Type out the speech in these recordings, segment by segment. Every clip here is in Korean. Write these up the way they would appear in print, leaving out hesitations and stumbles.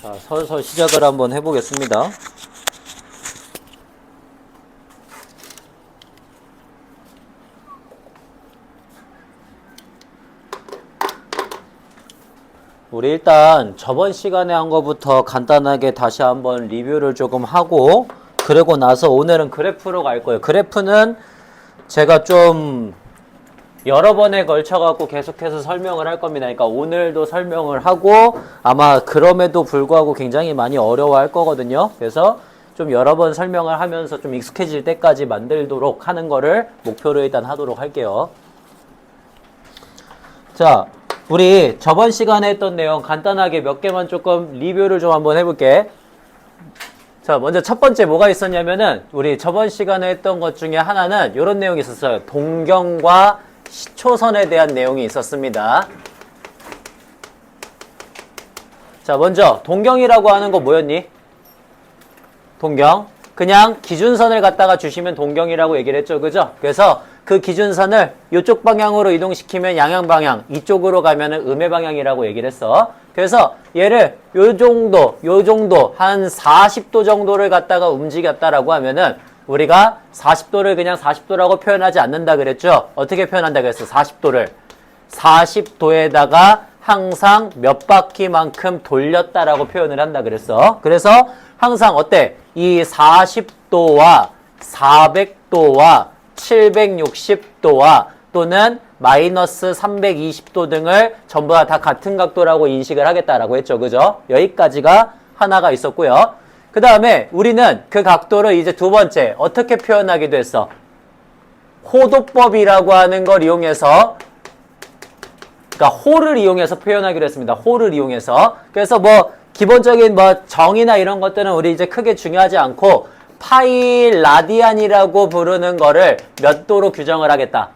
자, 서서 시작을 한번 해보겠습니다. 우리 일단 저번 시간에 한 거부터 간단하게 다시 한번 리뷰를 조금 하고, 그리고 나서 오늘은 그래프로 갈 거예요. 그래프는 제가 좀 여러 번에 걸쳐갖고 계속해서 설명을 할 겁니다. 그러니까 오늘도 설명을 하고, 아마 그럼에도 불구하고 굉장히 많이 어려워할 거거든요. 그래서 좀 여러 번 설명을 하면서 좀 익숙해질 때까지 만들도록 하는 거를 목표로 일단 하도록 할게요. 자, 우리 저번 시간에 했던 내용 간단하게 몇 개만 조금 리뷰를 좀 한번 해볼게. 자, 먼저 첫 번째 뭐가 있었냐면은, 우리 저번 시간에 했던 것 중에 하나는 이런 내용이 있었어요. 동경과 시초선에 대한 내용이 있었습니다. 자, 먼저 동경이라고 하는 거 뭐였니? 동경. 그냥 기준선을 갖다가 주시면 동경이라고 얘기를 했죠. 그죠? 그래서 그 기준선을 이쪽 방향으로 이동시키면 양양방향, 이쪽으로 가면은 음해방향이라고 얘기를 했어. 그래서 얘를 요 정도, 한 40도 정도를 갖다가 움직였다라고 하면은 우리가 40도를 그냥 40도라고 표현하지 않는다 그랬죠? 어떻게 표현한다 그랬어? 40도를. 40도에다가 항상 몇 바퀴만큼 돌렸다라고 표현을 한다 그랬어. 그래서 항상 어때? 이 40도와 400도와 760도와 또는 마이너스 320도 등을 전부 다 같은 각도라고 인식을 하겠다라고 했죠. 그죠? 여기까지가 하나가 있었고요. 그 다음에 우리는 그 각도를 이제 두 번째 어떻게 표현하기도 했어? 호도법이라고 하는 걸 이용해서, 그러니까 호를 이용해서 표현하기로 했습니다. 호를 이용해서. 그래서 뭐 기본적인 뭐 정의나 이런 것들은 우리 이제 크게 중요하지 않고 파이 라디안이라고 부르는 거를 몇 도로 규정을 하겠다.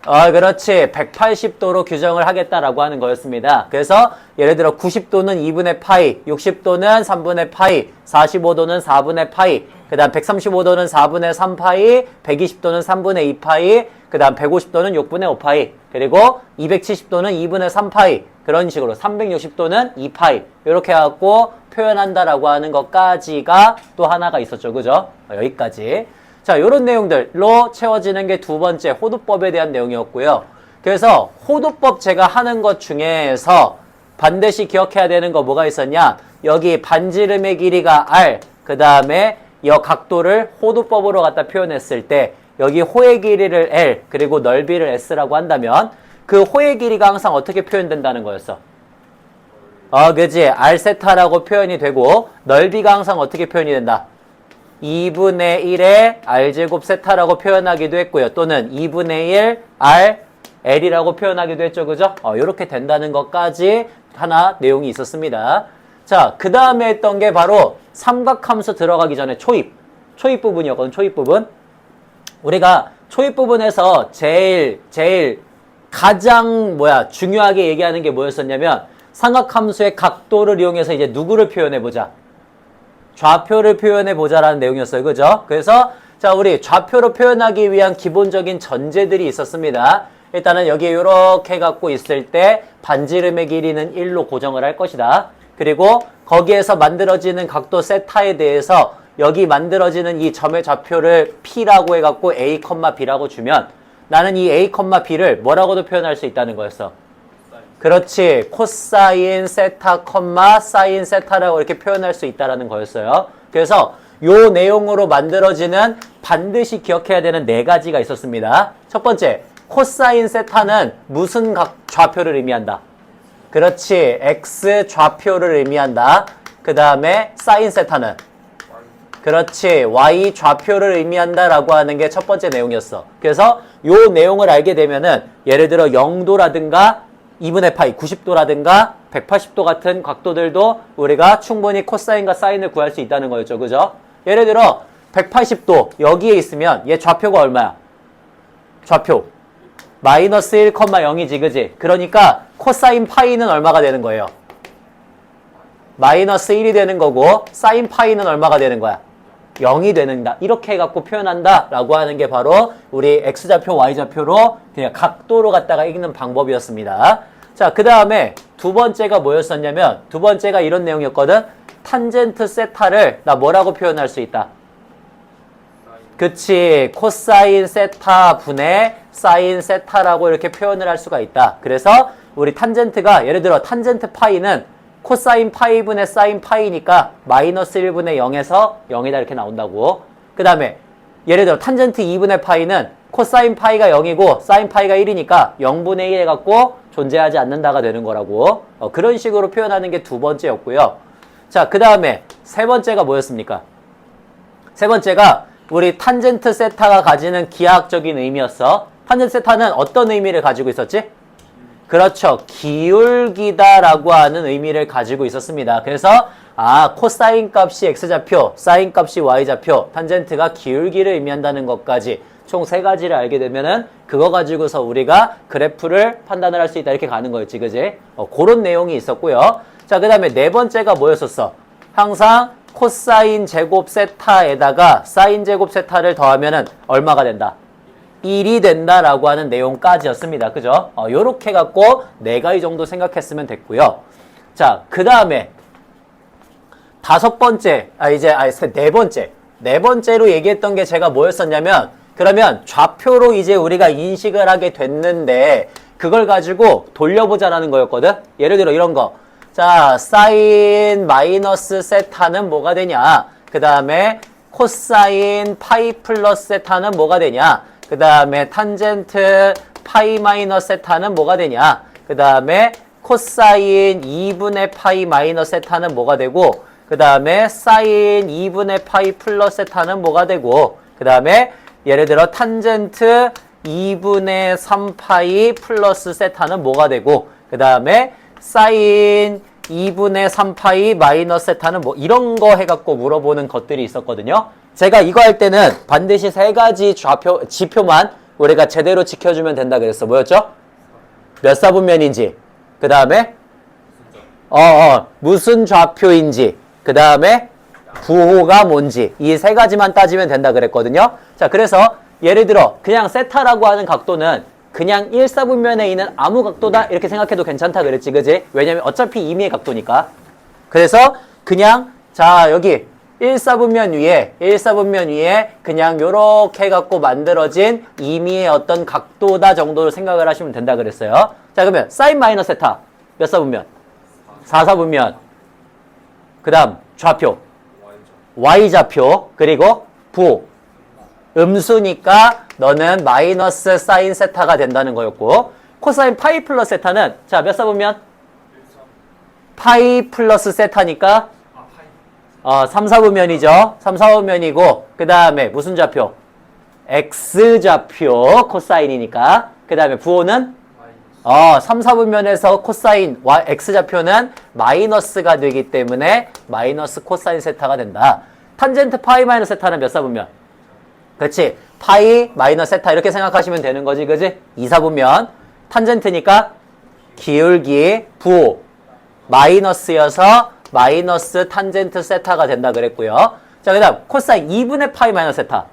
그렇지. 180도로 규정을 하겠다라고 하는 거였습니다. 그래서 예를 들어 90도는 2분의 파이, 60도는 3분의 파이, 45도는 4분의 파이, 그 다음 135도는 4분의 3파이, 120도는 3분의 2파이, 그 다음 150도는 6분의 5파이, 그리고 270도는 2분의 3파이, 그런 식으로 360도는 2파이, 이렇게 해갖고 표현한다라고 하는 것까지가 또 하나가 있었죠. 그죠? 여기까지. 자, 요런 내용들로 채워지는 게 두 번째 호도법에 대한 내용이었고요. 그래서 호도법 제가 하는 것 중에서 반드시 기억해야 되는 거 뭐가 있었냐? 여기 반지름의 길이가 R, 그 다음에 이 각도를 호도법으로 갖다 표현했을 때 여기 호의 길이를 L, 그리고 넓이를 S라고 한다면 그 호의 길이가 항상 어떻게 표현된다는 거였어? 그지? R세타라고 표현이 되고 넓이가 항상 어떻게 표현이 된다? 2분의 1의 R제곱 세타라고 표현하기도 했고요. 또는 2분의 1 R, L이라고 표현하기도 했죠. 그죠? 이렇게 된다는 것까지 하나 내용이 있었습니다. 자, 그 다음에 했던 게 바로 삼각함수 들어가기 전에 초입 부분이었거든. 초입 부분. 우리가 초입 부분에서 제일 가장 중요하게 얘기하는 게 뭐였었냐면 삼각함수의 각도를 이용해서 이제 누구를 표현해보자? 좌표를 표현해보자라는 내용이었어요. 그죠? 그래서 자, 우리 좌표로 표현하기 위한 기본적인 전제들이 있었습니다. 일단은 여기에 이렇게 갖고 있을 때 반지름의 길이는 1로 고정을 할 것이다. 그리고 거기에서 만들어지는 각도 세타에 대해서 여기 만들어지는 이 점의 좌표를 P라고 해갖고 A, B라고 주면 나는 이 A, B를 뭐라고도 표현할 수 있다는 거였어. 그렇지. 코사인 세타, 사인 세타라고 이렇게 표현할 수 있다는 거였어요. 그래서 요 내용으로 만들어지는 반드시 기억해야 되는 네 가지가 있었습니다. 첫 번째, 코사인 세타는 무슨 좌표를 의미한다? 그렇지. X 좌표를 의미한다. 그 다음에 사인 세타는? 그렇지. Y 좌표를 의미한다라고 하는 게 첫 번째 내용이었어. 그래서 요 내용을 알게 되면은 예를 들어 0도라든가 2분의 파이, 90도라든가 180도 같은 각도들도 우리가 충분히 코사인과 사인을 구할 수 있다는 거였죠. 그죠? 예를 들어 180도 여기에 있으면 얘 좌표가 얼마야? 좌표 마이너스 1,0이지. 그지? 그러니까 코사인 파이는 얼마가 되는 거예요? 마이너스 1이 되는 거고 사인 파이는 얼마가 되는 거야? 0이 되는다. 이렇게 해갖고 표현한다 라고 하는 게 바로 우리 X좌표, Y좌표로 그냥 각도로 갖다가 읽는 방법이었습니다. 자, 그 다음에 두 번째가 뭐였었냐면 두 번째가 이런 내용이었거든. 탄젠트 세타를 나 뭐라고 표현할 수 있다? 그치. 코사인 세타 분의 사인 세타라고 이렇게 표현을 할 수가 있다. 그래서 우리 탄젠트가 예를 들어 탄젠트 파이는 코사인 파이 분의 사인 파이니까 마이너스 1분의 0에서 0이다 이렇게 나온다고. 그 다음에 예를 들어 탄젠트 2분의 파이는 코사인 파이가 0이고 사인 파이가 1이니까 0분의 1 해갖고 존재하지 않는다가 되는 거라고. 그런 식으로 표현하는 게 두 번째였고요. 자, 그 다음에 세 번째가 뭐였습니까? 세 번째가 우리 탄젠트 세타가 가지는 기하학적인 의미였어. 탄젠트 세타는 어떤 의미를 가지고 있었지? 그렇죠. 기울기다라고 하는 의미를 가지고 있었습니다. 그래서 코사인 값이 x좌표, 사인 값이 y좌표, 탄젠트가 기울기를 의미한다는 것까지 총 세 가지를 알게 되면은 그거 가지고서 우리가 그래프를 판단을 할 수 있다 이렇게 가는 거였지, 그지? 그런 내용이 있었고요. 자, 그 다음에 네 번째가 뭐였었어? 항상 코사인 제곱 세타에다가 사인 제곱 세타를 더하면은 얼마가 된다? 1이 된다라고 하는 내용까지였습니다. 그죠? 요렇게 갖고 네 가지 정도 생각했으면 됐고요. 자, 그 다음에 네 번째로 얘기했던 게 제가 뭐였었냐면 그러면 좌표로 이제 우리가 인식을 하게 됐는데 그걸 가지고 돌려보자라는 거였거든. 예를 들어 이런 거. 자, 사인 마이너스 세타는 뭐가 되냐? 그 다음에 코사인 파이 플러스 세타는 뭐가 되냐? 그 다음에 탄젠트 파이 마이너스 세타는 뭐가 되냐? 그 다음에 코사인 2분의 파이 마이너스 세타는 뭐가 되고 그 다음에 사인 2분의 파이 플러스 세타는 뭐가 되고 그 다음에 예를 들어 탄젠트 2분의 3파이 플러스 세타는 뭐가 되고 그 다음에 사인 2분의 3파이 마이너스 세타는 뭐 이런 거 해갖고 물어보는 것들이 있었거든요. 제가 이거 할 때는 반드시 세 가지 지표만 우리가 제대로 지켜주면 된다 그랬어. 뭐였죠? 몇 사분면인지, 그 다음에 무슨 좌표인지, 그 다음에 부호가 뭔지 이 세 가지만 따지면 된다 그랬거든요. 자, 그래서 예를 들어 그냥 세타라고 하는 각도는 그냥 1사분면에 있는 아무 각도다 이렇게 생각해도 괜찮다 그랬지, 그지? 왜냐면 어차피 임의의 각도니까. 그래서 그냥 자, 여기 1사분면 위에 그냥 요렇게 해갖고 만들어진 임의의 어떤 각도다 정도로 생각을 하시면 된다 그랬어요. 자, 그러면 사인 마이너스 세타 몇 사분면? 4사분면. 그 다음 좌표 y좌표 그리고 부호 음수니까 너는 마이너스 사인 세타가 된다는 거였고 코사인 파이 플러스 세타는 자, 몇 사분면? 파이 플러스 세타니까 3사분면이죠. 3사분면이고 그 다음에 무슨 좌표? x좌표 코사인이니까 그 다음에 부호는 3사분면에서 코사인 x좌표는 마이너스가 되기 때문에 마이너스 코사인 세타가 된다. 탄젠트 파이 마이너스 세타는 몇 사분면? 그렇지. 파이 마이너스 세타 이렇게 생각하시면 되는 거지, 그지? 2사분면 탄젠트니까 기울기 부호 마이너스여서 마이너스 탄젠트 세타가 된다 그랬고요. 자, 그 다음 코사인 2분의 파이 마이너스 세타.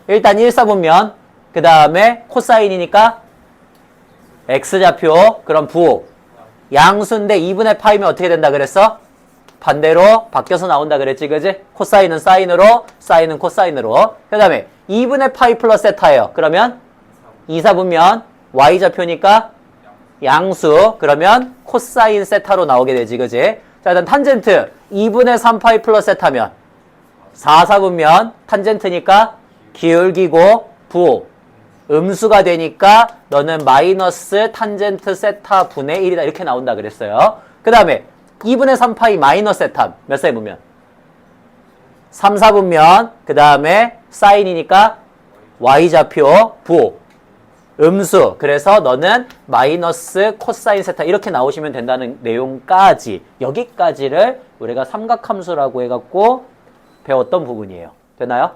일단 1사분면 그 다음에 코사인이니까 x좌표 그럼 부호 양수인데 2분의 파이면 어떻게 된다 그랬어? 반대로 바뀌어서 나온다 그랬지, 그지? 코사인은 사인으로 사인은 코사인으로. 그 다음에 2분의 파이 플러스 세타예요. 그러면 2사분면 y좌표니까 양수 그러면 코사인 세타로 나오게 되지, 그지? 자, 일단 탄젠트 2분의 3파이 플러스 세타면 4사분면 탄젠트니까 기울기고 부호 음수가 되니까 너는 마이너스 탄젠트 세타 분의 1이다 이렇게 나온다 그랬어요. 그 다음에 2분의 3파이 마이너스 세타 몇 사분면? 3사분면 그 다음에 사인이니까 y좌표 부호 음수 그래서 너는 마이너스 코사인 세타 이렇게 나오시면 된다는 내용까지 여기까지를 우리가 삼각함수라고 해갖고 배웠던 부분이에요. 되나요?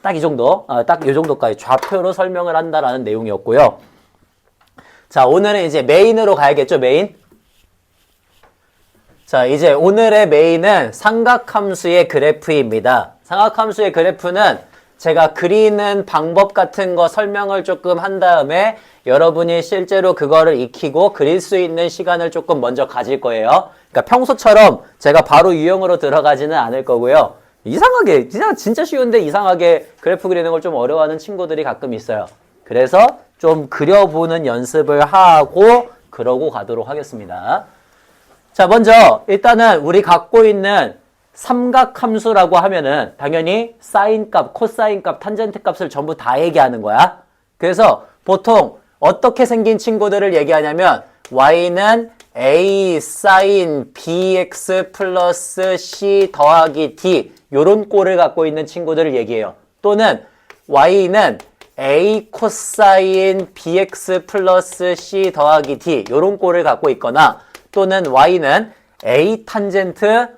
딱 이 정도, 딱 이 정도까지 좌표로 설명을 한다라는 내용이었고요. 자, 오늘은 이제 메인으로 가야겠죠, 메인? 자, 이제 오늘의 메인은 삼각함수의 그래프입니다. 삼각함수의 그래프는 제가 그리는 방법 같은 거 설명을 조금 한 다음에 여러분이 실제로 그거를 익히고 그릴 수 있는 시간을 조금 먼저 가질 거예요. 그러니까 평소처럼 제가 바로 유형으로 들어가지는 않을 거고요. 이상하게, 진짜 쉬운데 이상하게 그래프 그리는 걸 좀 어려워하는 친구들이 가끔 있어요. 그래서 좀 그려보는 연습을 하고 그러고 가도록 하겠습니다. 자, 먼저 일단은 우리 갖고 있는 삼각함수라고 하면은 당연히 사인 값, 코사인 값, 탄젠트 값을 전부 다 얘기하는 거야. 그래서 보통 어떻게 생긴 친구들을 얘기하냐면 y는 a 사인 bx 플러스 c 더하기 d 요런 꼴을 갖고 있는 친구들을 얘기해요. 또는 y는 a 코사인 bx 플러스 c 더하기 d 요런 꼴을 갖고 있거나 또는 y는 a 탄젠트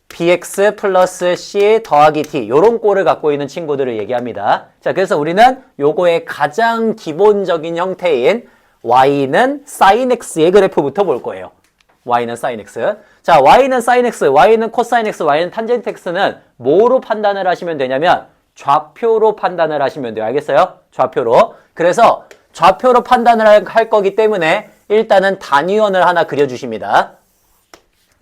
bx 플러스 c 더하기 t 요런 꼴을 갖고 있는 친구들을 얘기합니다. 자, 그래서 우리는 요거의 가장 기본적인 형태인 y는 sin x의 그래프부터 볼 거예요. y는 sin x. 자, y는 sin x, y는 cosine x, y는 탄젠트 x는 뭐로 판단을 하시면 되냐면 좌표로 판단을 하시면 돼요. 알겠어요? 좌표로. 그래서 좌표로 판단을 할 거기 때문에 일단은 단위원을 하나 그려주십니다.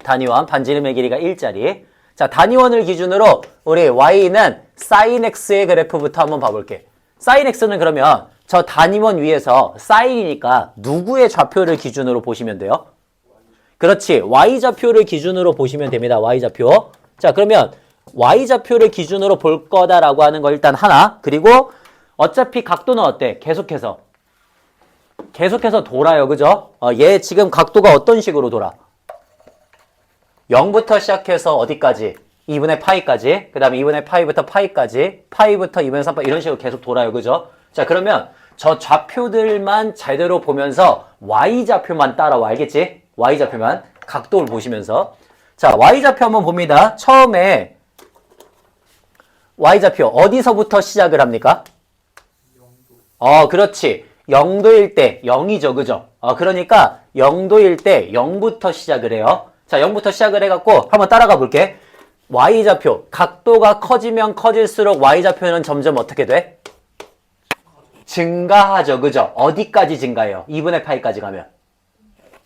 단위원, 반지름의 길이가 1짜리. 자, 단위원을 기준으로 우리 y는 sin x의 그래프부터 한번 봐볼게. sin x는 그러면 저 단위원 위에서 sin이니까 누구의 좌표를 기준으로 보시면 돼요? 그렇지, y좌표를 기준으로 보시면 됩니다. y좌표. 자, 그러면 y좌표를 기준으로 볼 거다라고 하는 거 일단 하나. 그리고 어차피 각도는 어때? 계속해서 돌아요. 그죠? 얘 지금 각도가 어떤 식으로 돌아? 0부터 시작해서 어디까지? 2분의 파이까지. 그 다음에 2분의 파이부터 파이까지. 파이부터 2분의 3파이 이런 식으로 계속 돌아요. 그죠? 자, 그러면 저 좌표들만 제대로 보면서 y좌표만 따라와. 알겠지? y좌표만. 각도를 보시면서. 자, y좌표 한번 봅니다. 처음에 y좌표 어디서부터 시작을 합니까? 그렇지. 0도일 때 0이죠. 그죠? 그러니까 0도일 때 0부터 시작을 해요. 자, 0부터 시작을 해갖고 한번 따라가 볼게. y좌표, 각도가 커지면 커질수록 y좌표는 점점 어떻게 돼? 증가하죠. 그죠? 어디까지 증가해요? 2분의 파이까지 가면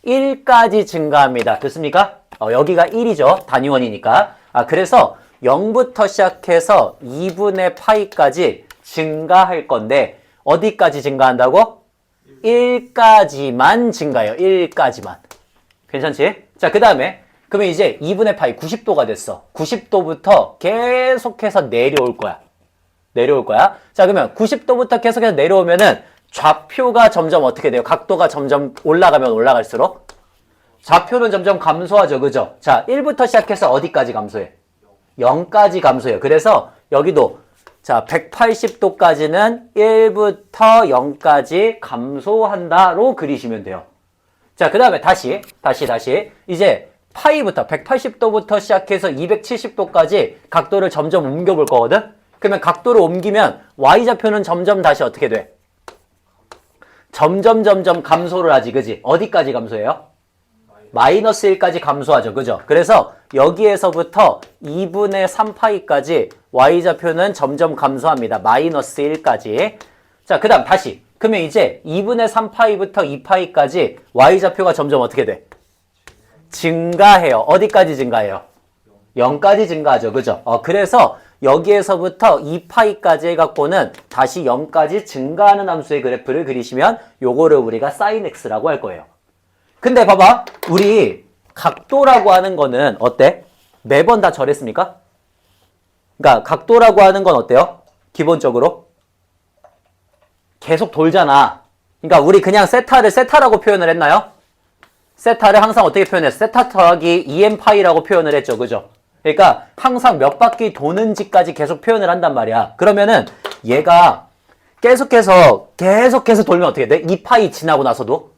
1까지 증가합니다. 됐습니까? 여기가 1이죠. 단위원이니까. 그래서 0부터 시작해서 2분의 파이까지 증가할 건데 어디까지 증가한다고? 1까지만 증가해요. 1까지만. 괜찮지? 자, 그 다음에 그러면 이제 2분의 파이 90도가 됐어. 90도부터 계속해서 내려올 거야. 자, 그러면 90도부터 계속해서 내려오면은 좌표가 점점 어떻게 돼요? 각도가 점점 올라가면 올라갈수록 좌표는 점점 감소하죠. 그죠? 자, 1부터 시작해서 어디까지 감소해? 0까지 감소해요. 그래서 여기도 자, 180도까지는 1부터 0까지 감소한다로 그리시면 돼요. 자, 그 다음에 다시. 이제 파이부터 180도부터 시작해서 270도까지 각도를 점점 옮겨볼 거거든? 그러면 각도를 옮기면 y좌표는 점점 다시 어떻게 돼? 점점 감소를 하지. 그지? 어디까지 감소해요? 마이너스 1까지 감소하죠. 그죠? 그래서 여기에서부터 2분의 3파이까지 y좌표는 점점 감소합니다. 마이너스 1까지. 자, 그 다음 다시. 그러면 이제 2분의 3파이부터 2파이까지 y좌표가 점점 어떻게 돼? 증가해요. 어디까지 증가해요? 0까지 증가하죠. 그죠? 그래서 여기에서부터 2파이까지 해갖고는 다시 0까지 증가하는 함수의 그래프를 그리시면 요거를 우리가 sin x라고 할 거예요. 근데 봐봐. 우리 각도라고 하는 거는 어때? 매번 다 저랬습니까? 그러니까 각도라고 하는 건 어때요? 기본적으로 계속 돌잖아. 그러니까 우리 그냥 세타를 세타라고 표현을 했나요? 세타를 항상 어떻게 표현했어? 세타 더하기 2n파이라고 표현을 했죠. 그죠? 그러니까 항상 몇 바퀴 도는지까지 계속 표현을 한단 말이야. 그러면은 얘가 계속해서 돌면 어떻게 돼? 2파이 지나고 나서도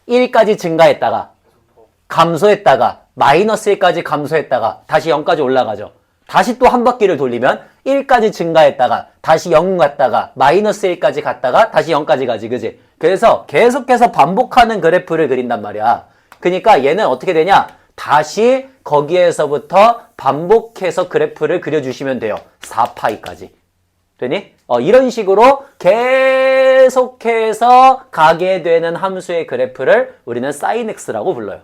1까지 증가했다가 감소했다가 마이너스 1까지 감소했다가 다시 0까지 올라가죠. 다시 또 한 바퀴를 돌리면 1까지 증가했다가 다시 0 갔다가 마이너스 1까지 갔다가 다시 0까지 가지. 그지? 그래서 계속해서 반복하는 그래프를 그린단 말이야. 그러니까 얘는 어떻게 되냐? 다시 거기에서부터 반복해서 그래프를 그려주시면 돼요. 4파이까지. 되니? 이런 식으로 계속해서 가게 되는 함수의 그래프를 우리는 sin x라고 불러요.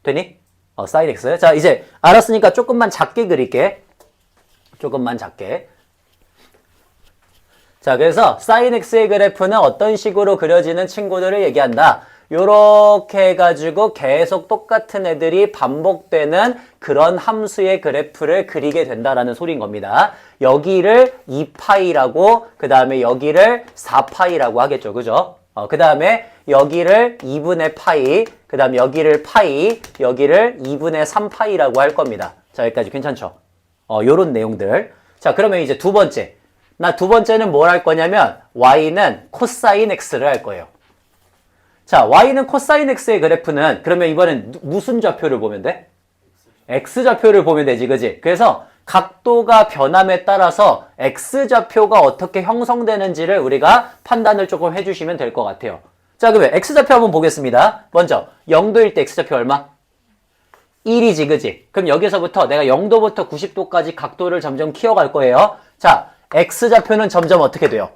되니? sin x. 자, 이제 알았으니까 조금만 작게 그릴게. 조금만 작게. 자, 그래서 sin x의 그래프는 어떤 식으로 그려지는 친구들을 얘기한다. 요렇게 해가지고 계속 똑같은 애들이 반복되는 그런 함수의 그래프를 그리게 된다라는 소리인 겁니다. 여기를 2파이라고, 그 다음에 여기를 4파이라고 하겠죠. 그죠? 그 다음에 여기를 2분의 파이, 그 다음에 여기를 파이, 여기를 2분의 3파이라고 할 겁니다. 자, 여기까지 괜찮죠? 요런 내용들. 자, 그러면 이제 두 번째. 두 번째는 뭘 할 거냐면, y는 코사인 x를 할 거예요. 자, y는 코사인 x의 그래프는 그러면 이번엔 무슨 좌표를 보면 돼? x좌표를 보면 되지, 그지? 그래서 각도가 변함에 따라서 x좌표가 어떻게 형성되는지를 우리가 판단을 조금 해주시면 될 것 같아요. 자, 그러면 x좌표 한번 보겠습니다. 먼저 0도일 때 x좌표 얼마? 1이지, 그지? 그럼 여기서부터 내가 0도부터 90도까지 각도를 점점 키워갈 거예요. 자, x좌표는 점점 어떻게 돼요?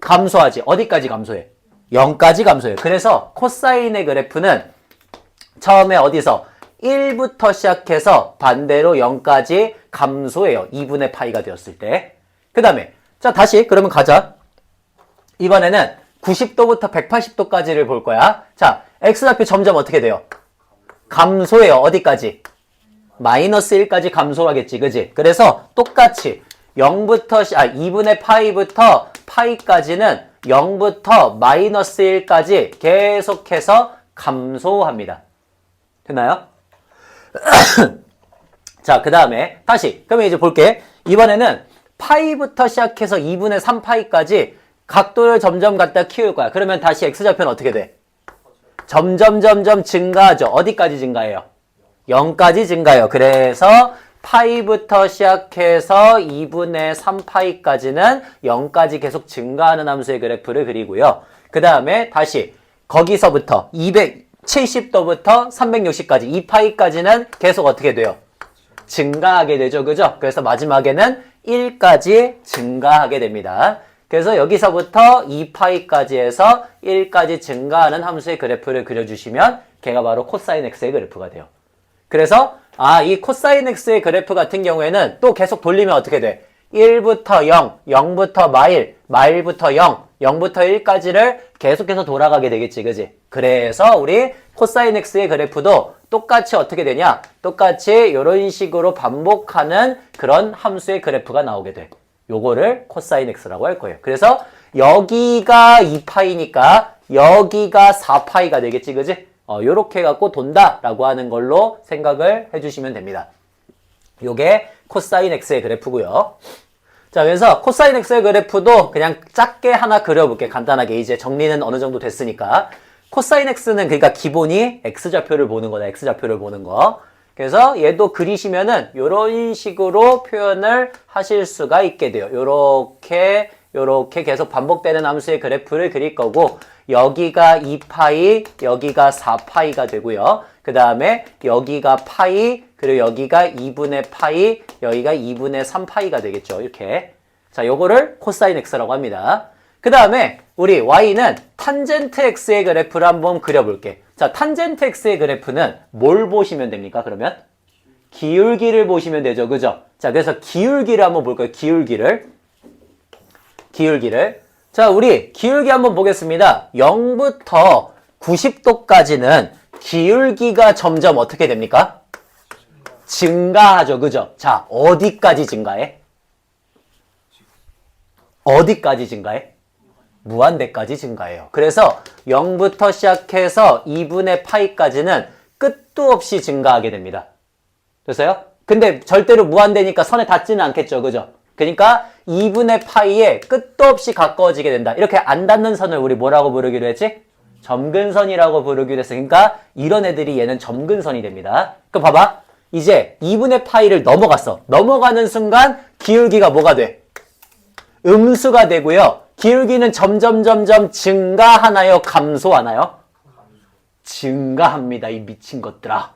감소하지. 어디까지 감소해? 0까지 감소해요. 그래서 코사인의 그래프는 처음에 어디서 1부터 시작해서 반대로 0까지 감소해요. 2분의 파이가 되었을 때. 그 다음에 자, 다시 그러면 가자. 이번에는 90도부터 180도까지를 볼 거야. 자, x좌표 점점 어떻게 돼요? 감소해요. 어디까지? 마이너스 1까지 감소하겠지, 그지? 그래서 똑같이 2분의 파이부터 파이까지는 0부터 마이너스 1까지 계속해서 감소합니다. 됐나요? 자, 그 다음에 다시 그러면 이제 볼게. 이번에는 파이부터 시작해서 2분의 3파이까지 각도를 점점 갖다 키울 거야. 그러면 다시 x좌표는 어떻게 돼? 점점 증가하죠. 어디까지 증가해요? 0까지 증가해요. 그래서 파이부터 시작해서 2분의 3파이까지는 0까지 계속 증가하는 함수의 그래프를 그리고요. 그 다음에 다시 거기서부터 270도부터 360까지 2파이까지는 계속 어떻게 돼요? 증가하게 되죠. 그죠? 그래서 마지막에는 1까지 증가하게 됩니다. 그래서 여기서부터 2파이까지 해서 1까지 증가하는 함수의 그래프를 그려주시면 걔가 바로 코사인 x의 그래프가 돼요. 그래서 이 코사인 x의 그래프 같은 경우에는 또 계속 돌리면 어떻게 돼? 1부터 0, 0부터 마일, 마일부터 0, 0부터 1까지를 계속해서 돌아가게 되겠지, 그지? 그래서 우리 코사인 x의 그래프도 똑같이 어떻게 되냐? 똑같이 이런 식으로 반복하는 그런 함수의 그래프가 나오게 돼. 요거를 코사인 x라고 할 거예요. 그래서 여기가 2파이니까 여기가 4파이가 되겠지, 그지? 요렇게 해갖고 돈다라고 하는 걸로 생각을 해주시면 됩니다. 요게 코사인 x의 그래프고요. 자, 그래서 코사인 x의 그래프도 그냥 작게 하나 그려볼게. 간단하게 이제 정리는 어느 정도 됐으니까. 코사인 x는 그러니까 기본이 x좌표를 보는 거다. x좌표를 보는 거. 그래서 얘도 그리시면은 요런 식으로 표현을 하실 수가 있게 돼요. 요렇게 계속 반복되는 함수의 그래프를 그릴 거고, 여기가 2파이, 여기가 4파이가 되고요. 그 다음에 여기가 파이, 그리고 여기가 2분의 파이, 여기가 2분의 3파이가 되겠죠. 이렇게. 자, 요거를 코사인 x라고 합니다. 그 다음에 우리 y는 탄젠트 x의 그래프를 한번 그려볼게. 자, 탄젠트 x의 그래프는 뭘 보시면 됩니까? 그러면 기울기를 보시면 되죠. 그죠? 자, 그래서 기울기를 한번 볼까요? 기울기를. 자, 우리 기울기 한번 보겠습니다. 0부터 90도까지는 기울기가 점점 어떻게 됩니까? 증가하죠. 그죠? 자, 어디까지 증가해? 어디까지 증가해? 무한대까지 증가해요. 그래서 0부터 시작해서 2분의 파이까지는 끝도 없이 증가하게 됩니다. 됐어요? 근데 절대로 무한대니까 선에 닿지는 않겠죠. 그죠? 그러니까 2분의 파이에 끝도 없이 가까워지게 된다. 이렇게 안 닿는 선을 우리 뭐라고 부르기로 했지? 점근선이라고 부르기로 했어. 그러니까 이런 애들이 얘는 점근선이 됩니다. 그럼 봐봐. 이제 2분의 파이를 넘어갔어. 넘어가는 순간 기울기가 뭐가 돼? 음수가 되고요. 기울기는 점점 증가하나요? 감소하나요? 증가합니다. 이 미친 것들아.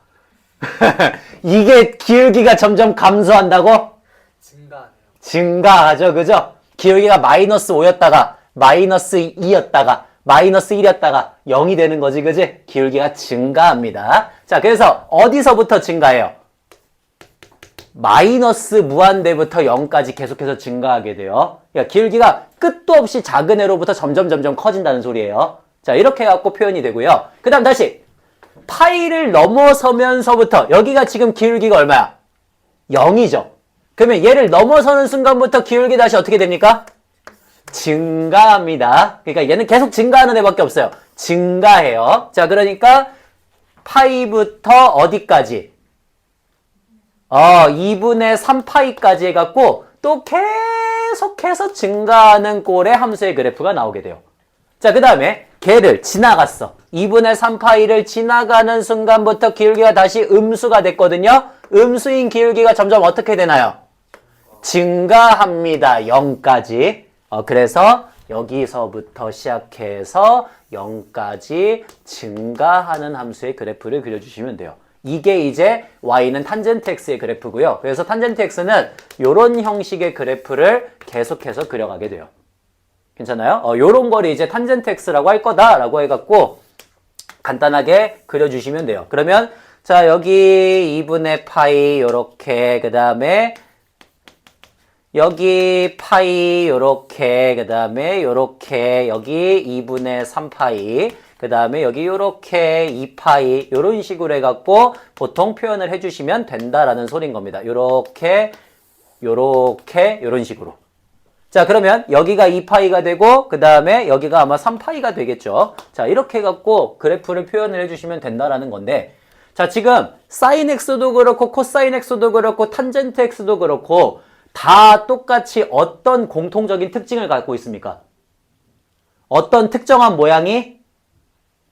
이게 기울기가 점점 감소한다고? 증가하네요. 증가하죠. 그죠? 기울기가 마이너스 5였다가 마이너스 2였다가 마이너스 1이었다가 0이 되는 거지. 그지? 기울기가 증가합니다. 자, 그래서 어디서부터 증가해요? 마이너스 무한대부터 0까지 계속해서 증가하게 돼요. 그러니까 기울기가 끝도 없이 작은 애로부터 점점 커진다는 소리예요. 자, 이렇게 해갖고 표현이 되고요. 그 다음 다시 파이를 넘어서면서부터 여기가 지금 기울기가 얼마야? 0이죠. 그러면 얘를 넘어서는 순간부터 기울기 다시 어떻게 됩니까? 증가합니다. 그러니까 얘는 계속 증가하는 애밖에 없어요. 증가해요. 자, 그러니까 파이부터 어디까지? 2분의 3파이까지 해갖고 또 계속해서 증가하는 꼴의 함수의 그래프가 나오게 돼요. 자, 그 다음에 걔를 지나갔어. 2분의 3파이를 지나가는 순간부터 기울기가 다시 음수가 됐거든요. 음수인 기울기가 점점 어떻게 되나요? 증가합니다. 0까지. 그래서 여기서부터 시작해서 0까지 증가하는 함수의 그래프를 그려주시면 돼요. 이게 이제 y는 탄젠트 x의 그래프고요. 그래서 탄젠트 x는 이런 형식의 그래프를 계속해서 그려가게 돼요. 괜찮아요? 요런 거를 이제 탄젠트 x라고 할 거다라고 해갖고 간단하게 그려주시면 돼요. 그러면 자, 여기 2분의 파이 요렇게, 그 다음에 여기 파이 요렇게, 그 다음에 요렇게, 여기 2분의 3파이, 그 다음에 여기 요렇게 2파이, 요런 식으로 해갖고 보통 표현을 해주시면 된다라는 소린 겁니다. 요렇게, 요렇게, 요런 식으로. 자, 그러면 여기가 2파이가 되고 그 다음에 여기가 아마 3파이가 되겠죠. 자, 이렇게 해갖고 그래프를 표현을 해주시면 된다라는 건데, 자, 지금 사인 x도 그렇고 코사인 x도 그렇고 탄젠트 x도 그렇고 다 똑같이 어떤 공통적인 특징을 갖고 있습니까? 어떤 특정한 모양이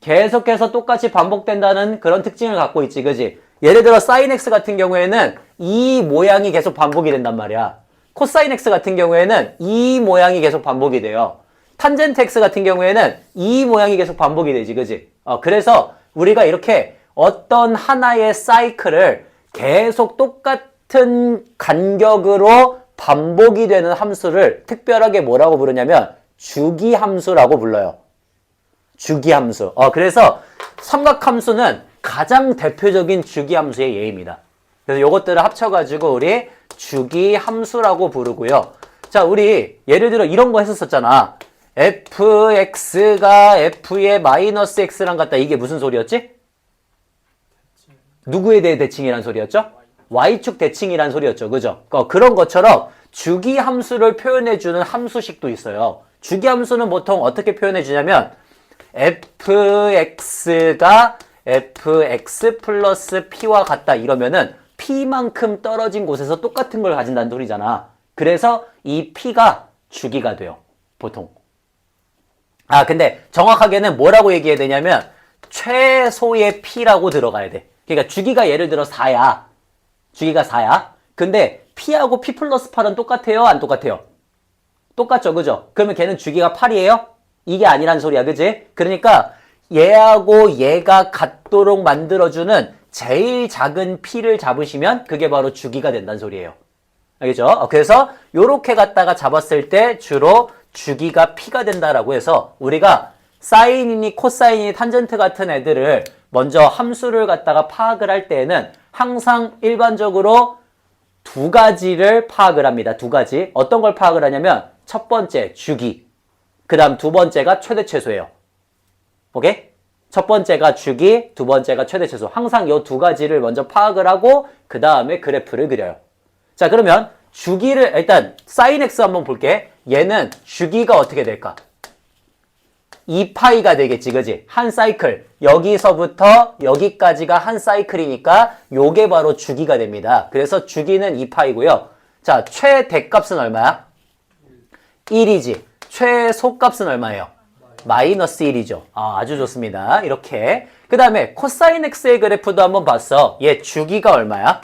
계속해서 똑같이 반복된다는 그런 특징을 갖고 있지, 그지? 예를 들어 사인 x 같은 경우에는 이 모양이 계속 반복이 된단 말이야. 코사인 x 같은 경우에는 이 모양이 계속 반복이 돼요. 탄젠트 x 같은 경우에는 이 모양이 계속 반복이 되지, 그지? 그래서 우리가 이렇게 어떤 하나의 사이클을 계속 똑같은 간격으로 반복이 되는 함수를 특별하게 뭐라고 부르냐면 주기함수라고 불러요. 주기함수. 그래서 삼각함수는 가장 대표적인 주기함수의 예입니다. 그래서 요것들을 합쳐가지고 우리 주기함수라고 부르고요. 자, 우리 예를 들어 이런 거 했었잖아. fx가 f의 마이너스 x랑 같다. 이게 무슨 소리였지? 누구에 대해 대칭이란 소리였죠? y축 대칭이란 소리였죠. 그죠? 그런 것처럼 주기함수를 표현해주는 함수식도 있어요. 주기함수는 보통 어떻게 표현해주냐면 fx가 fx 플러스 p와 같다 이러면은 p만큼 떨어진 곳에서 똑같은 걸 가진다는 소리잖아. 그래서 이 p가 주기가 돼요. 보통. 근데 정확하게는 뭐라고 얘기해야 되냐면 최소의 p라고 들어가야 돼. 그러니까 주기가 예를 들어 4야. 주기가 4야. 근데 p하고 p 플러스 8은 똑같아요? 안 똑같아요? 똑같죠. 그죠? 그러면 걔는 주기가 8이에요? 이게 아니란 소리야. 그지? 그러니까 얘하고 얘가 같도록 만들어주는 제일 작은 p를 잡으시면 그게 바로 주기가 된다는 소리예요. 알겠죠? 그래서 요렇게 갖다가 잡았을 때 주로 주기가 p가 된다라고 해서 우리가 사인이니 코사인이니 탄젠트 같은 애들을 먼저 함수를 갖다가 파악을 할 때에는 항상 일반적으로 두 가지를 파악을 합니다. 두 가지. 어떤 걸 파악을 하냐면 첫 번째 주기, 그 다음 두 번째가 최대 최소예요. 오케이? 첫 번째가 주기, 두 번째가 최대 최소. 항상 이 두 가지를 먼저 파악을 하고 그 다음에 그래프를 그려요. 자, 그러면 주기를 일단 sin x 한번 볼게. 얘는 주기가 어떻게 될까? 2파이가 되겠지, 그지? 한 사이클. 여기서부터 여기까지가 한 사이클이니까 요게 바로 주기가 됩니다. 그래서 주기는 2파이고요. 자, 최대값은 얼마야? 1이지. 최소값은 얼마예요? 마이너스 1이죠. 아주 좋습니다. 이렇게. 그 다음에 코사인 x의 그래프도 한번 봤어. 얘 주기가 얼마야?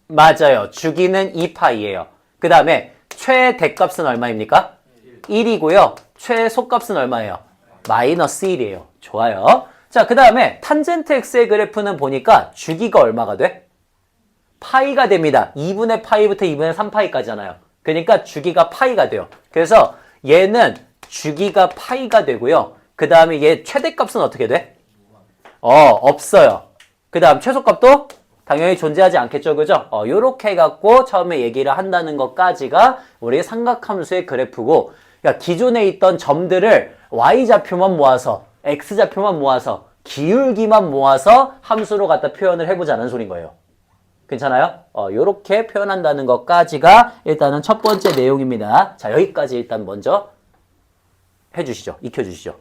맞아요. 주기는 2파이예요. 그 다음에 최대값은 얼마입니까? 1이고요. 최소값은 얼마예요? 마이너스 1이에요. 좋아요. 자, 그 다음에 탄젠트 x의 그래프는 보니까 주기가 얼마가 돼? 파이가 됩니다. 2분의 파이부터 2분의 3파이까지잖아요. 그러니까 주기가 파이가 돼요. 그래서 얘는 주기가 파이가 되고요. 그 다음에 얘 최대값은 어떻게 돼? 없어요. 그 다음 최소값도 당연히 존재하지 않겠죠. 그죠? 요렇게 해갖고 처음에 얘기를 한다는 것까지가 우리 삼각함수의 그래프고, 그러니까 기존에 있던 점들을 y좌표만 모아서 x좌표만 모아서 기울기만 모아서 함수로 갖다 표현을 해보자는 소린 거예요. 괜찮아요? 요렇게 표현한다는 것까지가 일단은 첫 번째 내용입니다. 자, 여기까지 일단 먼저 해주시죠. 익혀주시죠.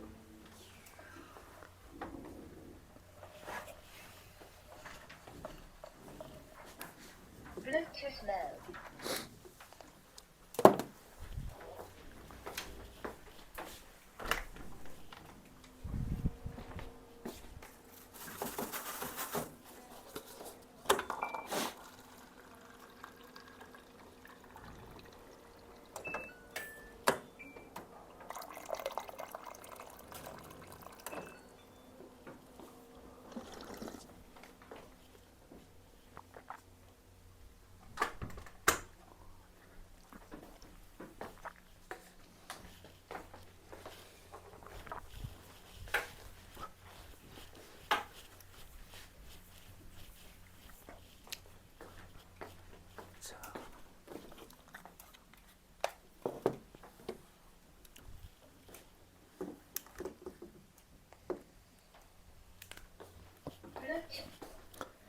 Bluetooth mode.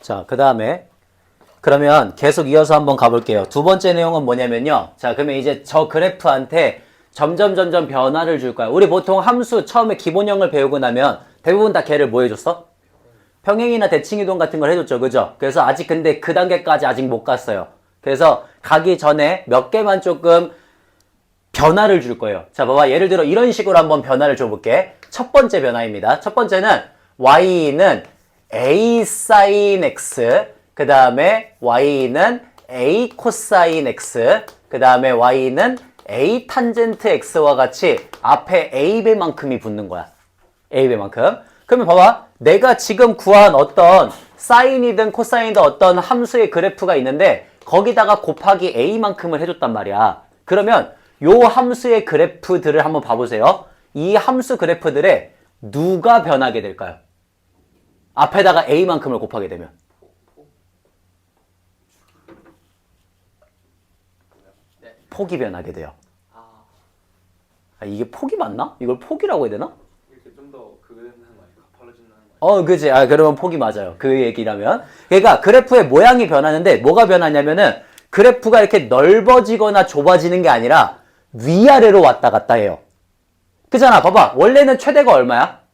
자, 그 다음에 그러면 계속 이어서 한번 가볼게요. 두 번째 내용은 뭐냐면요. 자, 그러면 이제 저 그래프한테 점점 변화를 줄 거야. 우리 보통 함수 처음에 기본형을 배우고 나면 대부분 다 걔를 뭐 해줬어? 평행이나 대칭이동 같은 걸 해줬죠. 그죠? 그래서 아직 근데 그 단계까지 아직 못 갔어요. 그래서 가기 전에 몇 개만 조금 변화를 줄 거예요. 자, 봐봐. 예를 들어 이런 식으로 한번 변화를 줘볼게. 첫 번째 변화입니다. 첫 번째는 y는 a sin x, 그 다음에 y는 a cosine x, 그 다음에 y는 a 탄젠트 x와 같이 앞에 a배만큼이 붙는 거야. a배만큼. 그러면 봐봐. 내가 지금 구한 어떤 사인이든 코사인이든 어떤 함수의 그래프가 있는데 거기다가 곱하기 a만큼을 해줬단 말이야. 그러면 요 함수의 그래프들을 한번 봐보세요. 이 함수 그래프들에 누가 변하게 될까요? 앞에다가 a만큼을 곱하게 되면. 폭이 변하게 돼요. 이게 폭이 맞나? 이걸 폭이라고 해야 되나? 이렇게 좀 더 그거는 거예요. 가팔라진다는 거예요. 그치. 그러면 폭이 맞아요. 그 얘기라면. 그러니까 그래프의 모양이 변하는데 뭐가 변하냐면은 그래프가 이렇게 넓어지거나 좁아지는 게 아니라 위아래로 왔다 갔다 해요. 그잖아. 봐봐. 원래는 최대가 얼마야?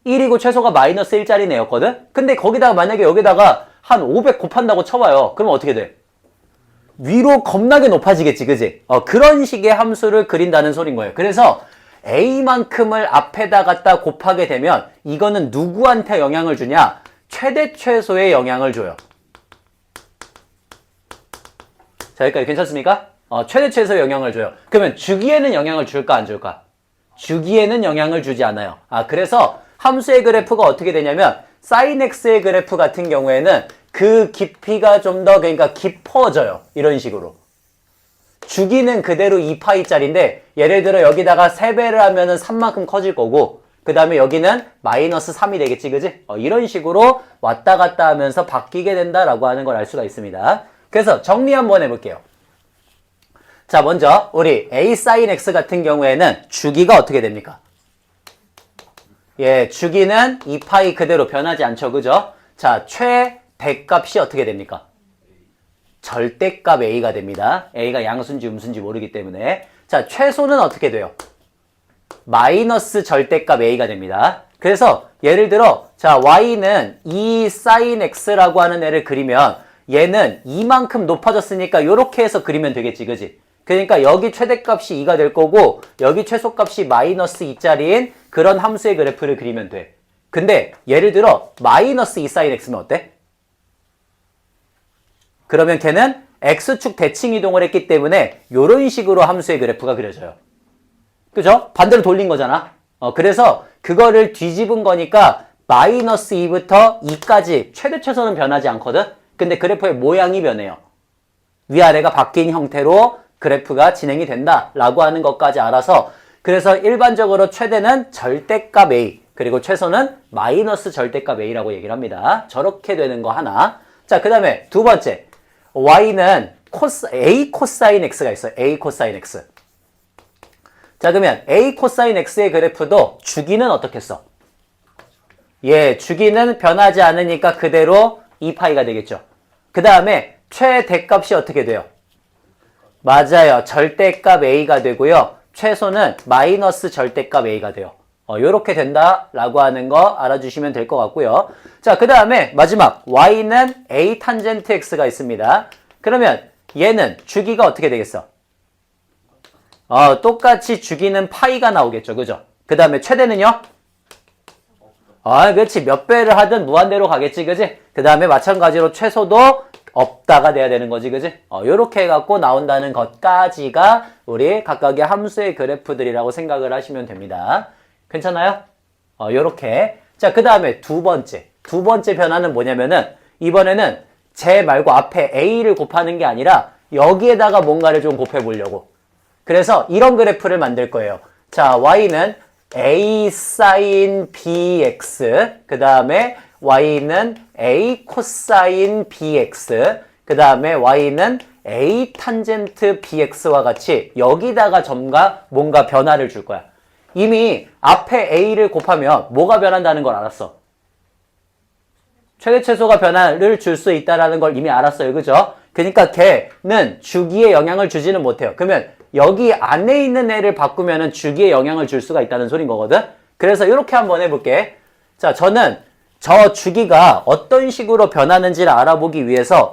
1이고 최소가 마이너스 1짜리 애였거든? 근데 거기다가 만약에 여기다가 한 500 곱한다고 쳐봐요. 그러면 어떻게 돼? 위로 겁나게 높아지겠지, 그지? 그런 식의 함수를 그린다는 소린 거예요. 그래서 a만큼을 앞에다 갖다 곱하게 되면 이거는 누구한테 영향을 주냐? 최대 최소의 영향을 줘요. 자, 여기까지 괜찮습니까? 최대 최소의 영향을 줘요. 그러면 주기에는 영향을 줄까, 안 줄까? 주기에는 영향을 주지 않아요. 그래서 함수의 그래프가 어떻게 되냐면 sin x의 그래프 같은 경우에는 그 깊이가 좀 더 그러니까 깊어져요. 이런 식으로. 주기는 그대로 2파이짜리인데 예를 들어 여기다가 3배를 하면은 3만큼 커질 거고 그 다음에 여기는 마이너스 3이 되겠지, 그지? 이런 식으로 왔다 갔다 하면서 바뀌게 된다라고 하는 걸 알 수가 있습니다. 그래서 정리 한번 해볼게요. 자, 먼저 우리 a sin x 같은 경우에는 주기가 어떻게 됩니까? 예, 주기는 2파이 그대로 변하지 않죠, 그죠? 자, 최대값이 어떻게 됩니까? 절대값 a가 됩니다. a가 양수인지 음수인지 모르기 때문에. 자, 최소는 어떻게 돼요? 마이너스 절대값 a가 됩니다. 그래서 예를 들어 자, y는 2 sin x라고 하는 애를 그리면 얘는 2만큼 높아졌으니까 이렇게 해서 그리면 되겠지, 그지? 그러니까 여기 최대값이 2가 될 거고 여기 최소값이 마이너스 2짜리인 그런 함수의 그래프를 그리면 돼. 근데 예를 들어 마이너스 2 sin x는 어때? 그러면 걔는 x축 대칭 이동을 했기 때문에 이런 식으로 함수의 그래프가 그려져요. 그죠? 반대로 돌린 거잖아. 그래서 그거를 뒤집은 거니까 마이너스 2부터 2까지 최대 최소는 변하지 않거든? 근데 그래프의 모양이 변해요. 위아래가 바뀐 형태로 그래프가 진행이 된다라고 하는 것까지 알아서 그래서 일반적으로 최대는 절대값 A 그리고 최소는 마이너스 절대값 A라고 얘기를 합니다. 저렇게 되는 거 하나. 자, 그 다음에 두 번째 Y는 A 코사인 X가 있어요. A 코사인 X. 자, 그러면 A 코사인 X의 그래프도 주기는 어떻게 써? 예, 주기는 변하지 않으니까 그대로 2파이가 되겠죠. 그 다음에 최대값이 어떻게 돼요? 맞아요. 절대값 A가 되고요. 최소는 마이너스 절대값 A가 돼요. 요렇게 된다라고 하는 거 알아주시면 될 것 같고요. 자, 그 다음에 마지막 Y는 A 탄젠트 X가 있습니다. 그러면 얘는 주기가 어떻게 되겠어? 똑같이 주기는 파이가 나오겠죠. 그죠? 그 다음에 최대는요? 그렇지. 몇 배를 하든 무한대로 가겠지. 그지? 그 다음에 마찬가지로 최소도 없다가 돼야 되는 거지. 그지? 요렇게 해갖고 나온다는 것까지가 우리 각각의 함수의 그래프들이라고 생각을 하시면 됩니다. 괜찮아요? 요렇게. 자, 그 다음에 두 번째 변화는 뭐냐면은 이번에는 제 말고 앞에 A를 곱하는 게 아니라 여기에다가 뭔가를 좀 곱해보려고. 그래서 이런 그래프를 만들 거예요. 자, Y는 A 사인 BX, 그 다음에 Y는 A 코사인 BX, 그 다음에 Y는 A 탄젠트 BX와 같이 여기다가 뭔가 변화를 줄 거야. 이미 앞에 A를 곱하면 뭐가 변한다는 걸 알았어. 최대 최소가 변화를 줄 수 있다는 걸 이미 알았어요. 그죠? 그러니까 걔는 주기에 영향을 주지는 못해요. 그러면 여기 안에 있는 애를 바꾸면은 주기에 영향을 줄 수가 있다는 소린 거거든? 그래서 이렇게 한번 해볼게. 자, 저는 저 주기가 어떤 식으로 변하는지를 알아보기 위해서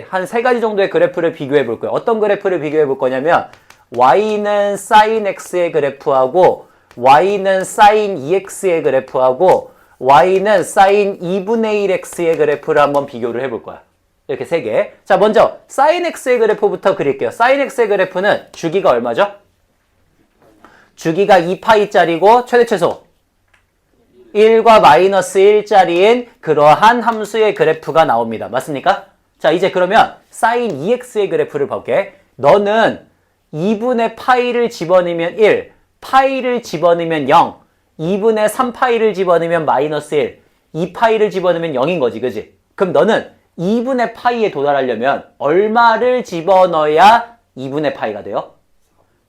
한 세 가지 정도의 그래프를 비교해 볼 거예요. 어떤 그래프를 비교해 볼 거냐면 Y는 sin X의 그래프하고 Y는 sin 2X의 그래프하고 Y는 sin 2분의 1X의 그래프를 한번 비교를 해볼 거야. 이렇게 세 개. 자, 먼저 sin X의 그래프부터 그릴게요. sin X의 그래프는 주기가 얼마죠? 주기가 2파이짜리고 최대 최소 1과 마이너스 1짜리인 그러한 함수의 그래프가 나옵니다. 맞습니까? 자, 이제 그러면 sin 2x의 그래프를 볼게. 너는 2분의 파이를 집어넣으면 1, 파이를 집어넣으면 0, 2분의 3파이를 집어넣으면 마이너스 1, 2파이를 집어넣으면 0인 거지, 그지? 그럼 너는 2분의 파이에 도달하려면 얼마를 집어넣어야 2분의 파이가 돼요?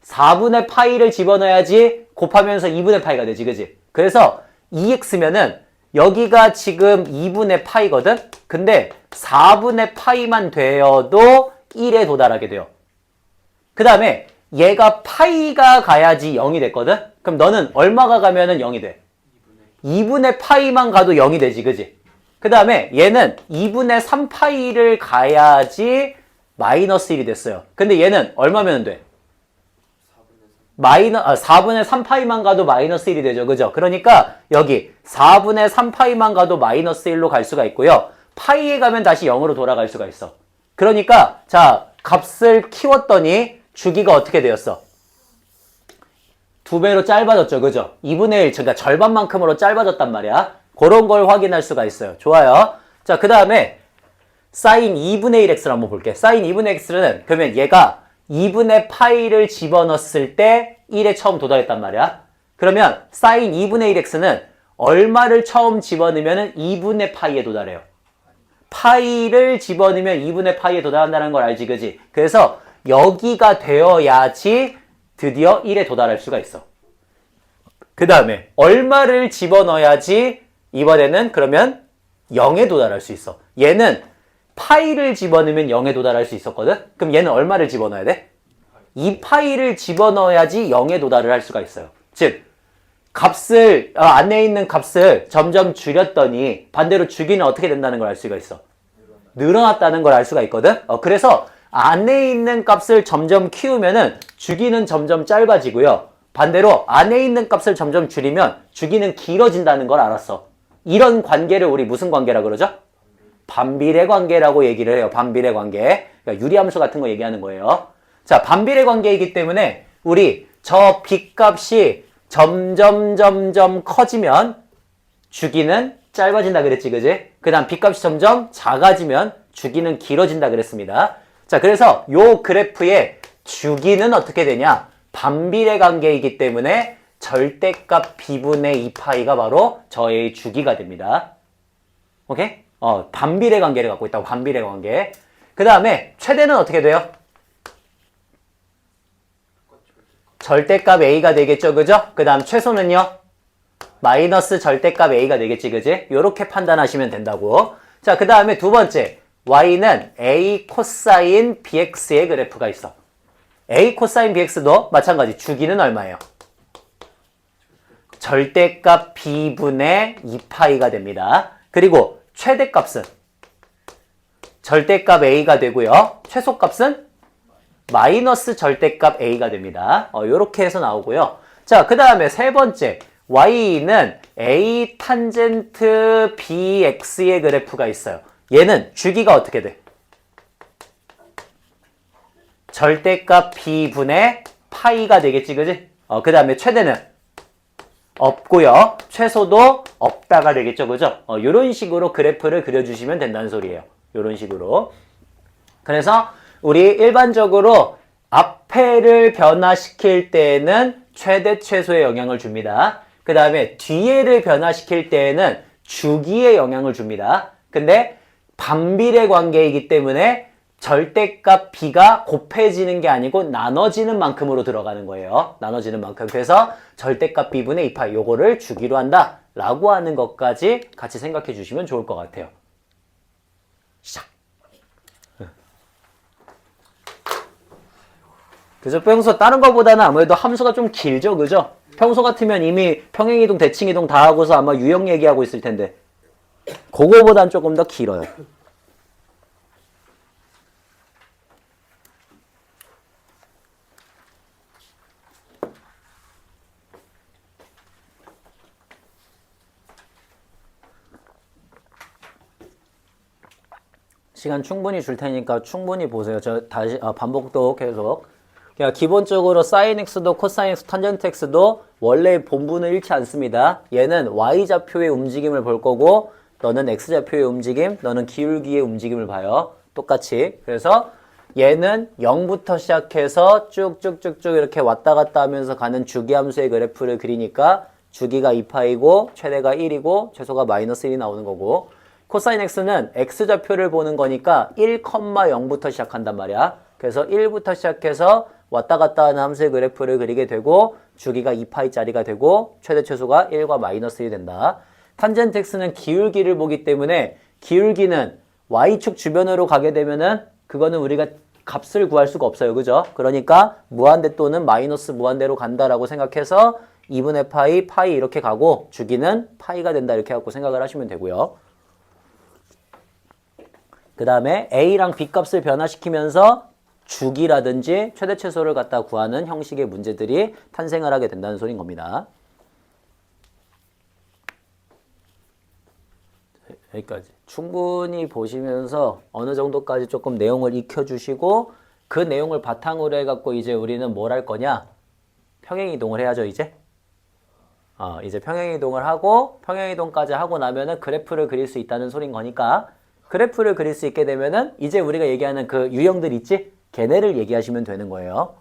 4분의 파이를 집어넣어야지 곱하면서 2분의 파이가 되지, 그지? 그래서 2x면은 여기가 지금 2분의 파이거든? 근데 4분의 파이만 되어도 1에 도달하게 돼요. 그 다음에 얘가 파이가 가야지 0이 됐거든? 그럼 너는 얼마가 가면은 0이 돼? 2분의 파이만 가도 0이 되지, 그지? 그 다음에 얘는 2분의 3파이를 가야지 마이너스 1이 됐어요. 근데 얘는 얼마면 돼? 4분의 3파이만 가도 마이너스 1이 되죠. 그죠? 그러니까 여기 4분의 3파이만 가도 마이너스 1로 갈 수가 있고요. 파이에 가면 다시 0으로 돌아갈 수가 있어. 그러니까 자, 값을 키웠더니 주기가 어떻게 되었어? 2배로 짧아졌죠. 그죠? 2분의 1, 그러니까 절반만큼으로 짧아졌단 말이야. 그런 걸 확인할 수가 있어요. 좋아요. 자, 그 다음에 sin 2분의 1x를 한번 볼게. sin 2분의 x는 그러면 얘가 2분의 파이를 집어넣었을 때 1에 처음 도달했단 말이야. 그러면 sin 2분의 1x는 얼마를 처음 집어넣으면 2분의 파이에 도달해요. 파이를 집어넣으면 2분의 파이에 도달한다는 걸 알지, 그지? 그래서 여기가 되어야지 드디어 1에 도달할 수가 있어. 그 다음에 얼마를 집어넣어야지 이번에는 그러면 0에 도달할 수 있어. 얘는 파이를 집어넣으면 0에 도달할 수 있었거든? 그럼 얘는 얼마를 집어넣어야 돼? 2파이를 집어넣어야지 0에 도달을 할 수가 있어요. 즉 안에 있는 값을 점점 줄였더니 반대로 주기는 어떻게 된다는 걸 알 수가 있어. 늘어났다는 걸 알 수가 있거든? 그래서 안에 있는 값을 점점 키우면은 주기는 점점 짧아지고요. 반대로 안에 있는 값을 점점 줄이면 주기는 길어진다는 걸 알았어. 이런 관계를 우리 무슨 관계라 그러죠? 반비례 관계라고 얘기를 해요. 반비례 관계. 그러니까 유리함수 같은 거 얘기하는 거예요. 자, 반비례 관계이기 때문에 우리 저 빚값이 점점 커지면 주기는 짧아진다 그랬지, 그지? 그 다음 B값이 점점 작아지면 주기는 길어진다 그랬습니다. 자, 그래서 요 그래프의 주기는 어떻게 되냐? 반비례 관계이기 때문에 절대값 B분의 2파이가 바로 저의 주기가 됩니다. 오케이? 반비례 관계를 갖고 있다고, 반비례 관계. 그 다음에 최대는 어떻게 돼요? 절대값 A가 되겠죠, 그죠? 그 다음 최소는요? 마이너스 절대값 A가 되겠지, 그지? 요렇게 판단하시면 된다고. 자, 그 다음에 두 번째. Y는 A 코사인 BX의 그래프가 있어. A 코사인 BX도 마찬가지. 주기는 얼마예요? 절대값 B분의 2파이가 됩니다. 그리고 최대값은 절대값 A가 되고요. 최소값은 마이너스 절대값 A가 됩니다. 요렇게 해서 나오고요. 자, 그 다음에 세 번째. Y는 A 탄젠트 BX의 그래프가 있어요. 얘는 주기가 어떻게 돼? 절대값 B분의 파이가 되겠지, 그지? 그 다음에 최대는 없고요. 최소도 없다가 되겠죠, 그죠? 요런 식으로 그래프를 그려주시면 된다는 소리예요. 요런 식으로. 그래서 우리 일반적으로 앞에를 변화시킬 때에는 최대 최소의 영향을 줍니다. 그 다음에 뒤에를 변화시킬 때에는 주기에 영향을 줍니다. 근데 반비례 관계이기 때문에 절대값 B가 곱해지는 게 아니고 나눠지는 만큼으로 들어가는 거예요. 나눠지는 만큼. 그래서 절대값 B분의 2파 요거를 주기로 한다 라고 하는 것까지 같이 생각해 주시면 좋을 것 같아요. 시작. 그래서 평소 다른 거보다는 아무래도 함수가 좀 길죠, 그죠? 평소 같으면 이미 평행이동, 대칭이동 다 하고서 아마 유형 얘기하고 있을 텐데 그거보단 조금 더 길어요. 시간 충분히 줄 테니까 충분히 보세요. 저 다시 반복도 계속. 그냥 기본적으로 사인 x도 코사인 x, 탄젠트 x도 원래 본분은 잃지 않습니다. 얘는 y좌표의 움직임을 볼 거고 너는 x좌표의 움직임, 너는 기울기의 움직임을 봐요. 똑같이. 그래서 얘는 0부터 시작해서 쭉쭉쭉쭉 이렇게 왔다 갔다 하면서 가는 주기함수의 그래프를 그리니까 주기가 2파이고 최대가 1이고 최소가 마이너스 1이 나오는 거고 코사인 x는 x좌표를 보는 거니까 1,0부터 시작한단 말이야. 그래서 1부터 시작해서 왔다 갔다 하는 함수의 그래프를 그리게 되고 주기가 2파이짜리가 되고 최대 최소가 1과 마이너스 1이 된다. 탄젠트 x는 기울기를 보기 때문에 기울기는 y축 주변으로 가게 되면은 그거는 우리가 값을 구할 수가 없어요. 그죠? 그러니까 무한대 또는 마이너스 무한대로 간다라고 생각해서 2분의 파이, 파이 이렇게 가고 주기는 파이가 된다 이렇게 갖고 생각을 하시면 되고요. 그 다음에 A랑 B 값을 변화시키면서 주기라든지 최대 최소를 갖다 구하는 형식의 문제들이 탄생을 하게 된다는 소린 겁니다. 여기까지. 충분히 보시면서 어느 정도까지 조금 내용을 익혀주시고 그 내용을 바탕으로 해갖고 이제 우리는 뭘 할 거냐? 평행이동을 해야죠, 이제. 이제 평행이동을 하고 평행이동까지 하고 나면은 그래프를 그릴 수 있다는 소린 거니까 그래프를 그릴 수 있게 되면은 이제 우리가 얘기하는 그 유형들 있지? 걔네를 얘기하시면 되는 거예요.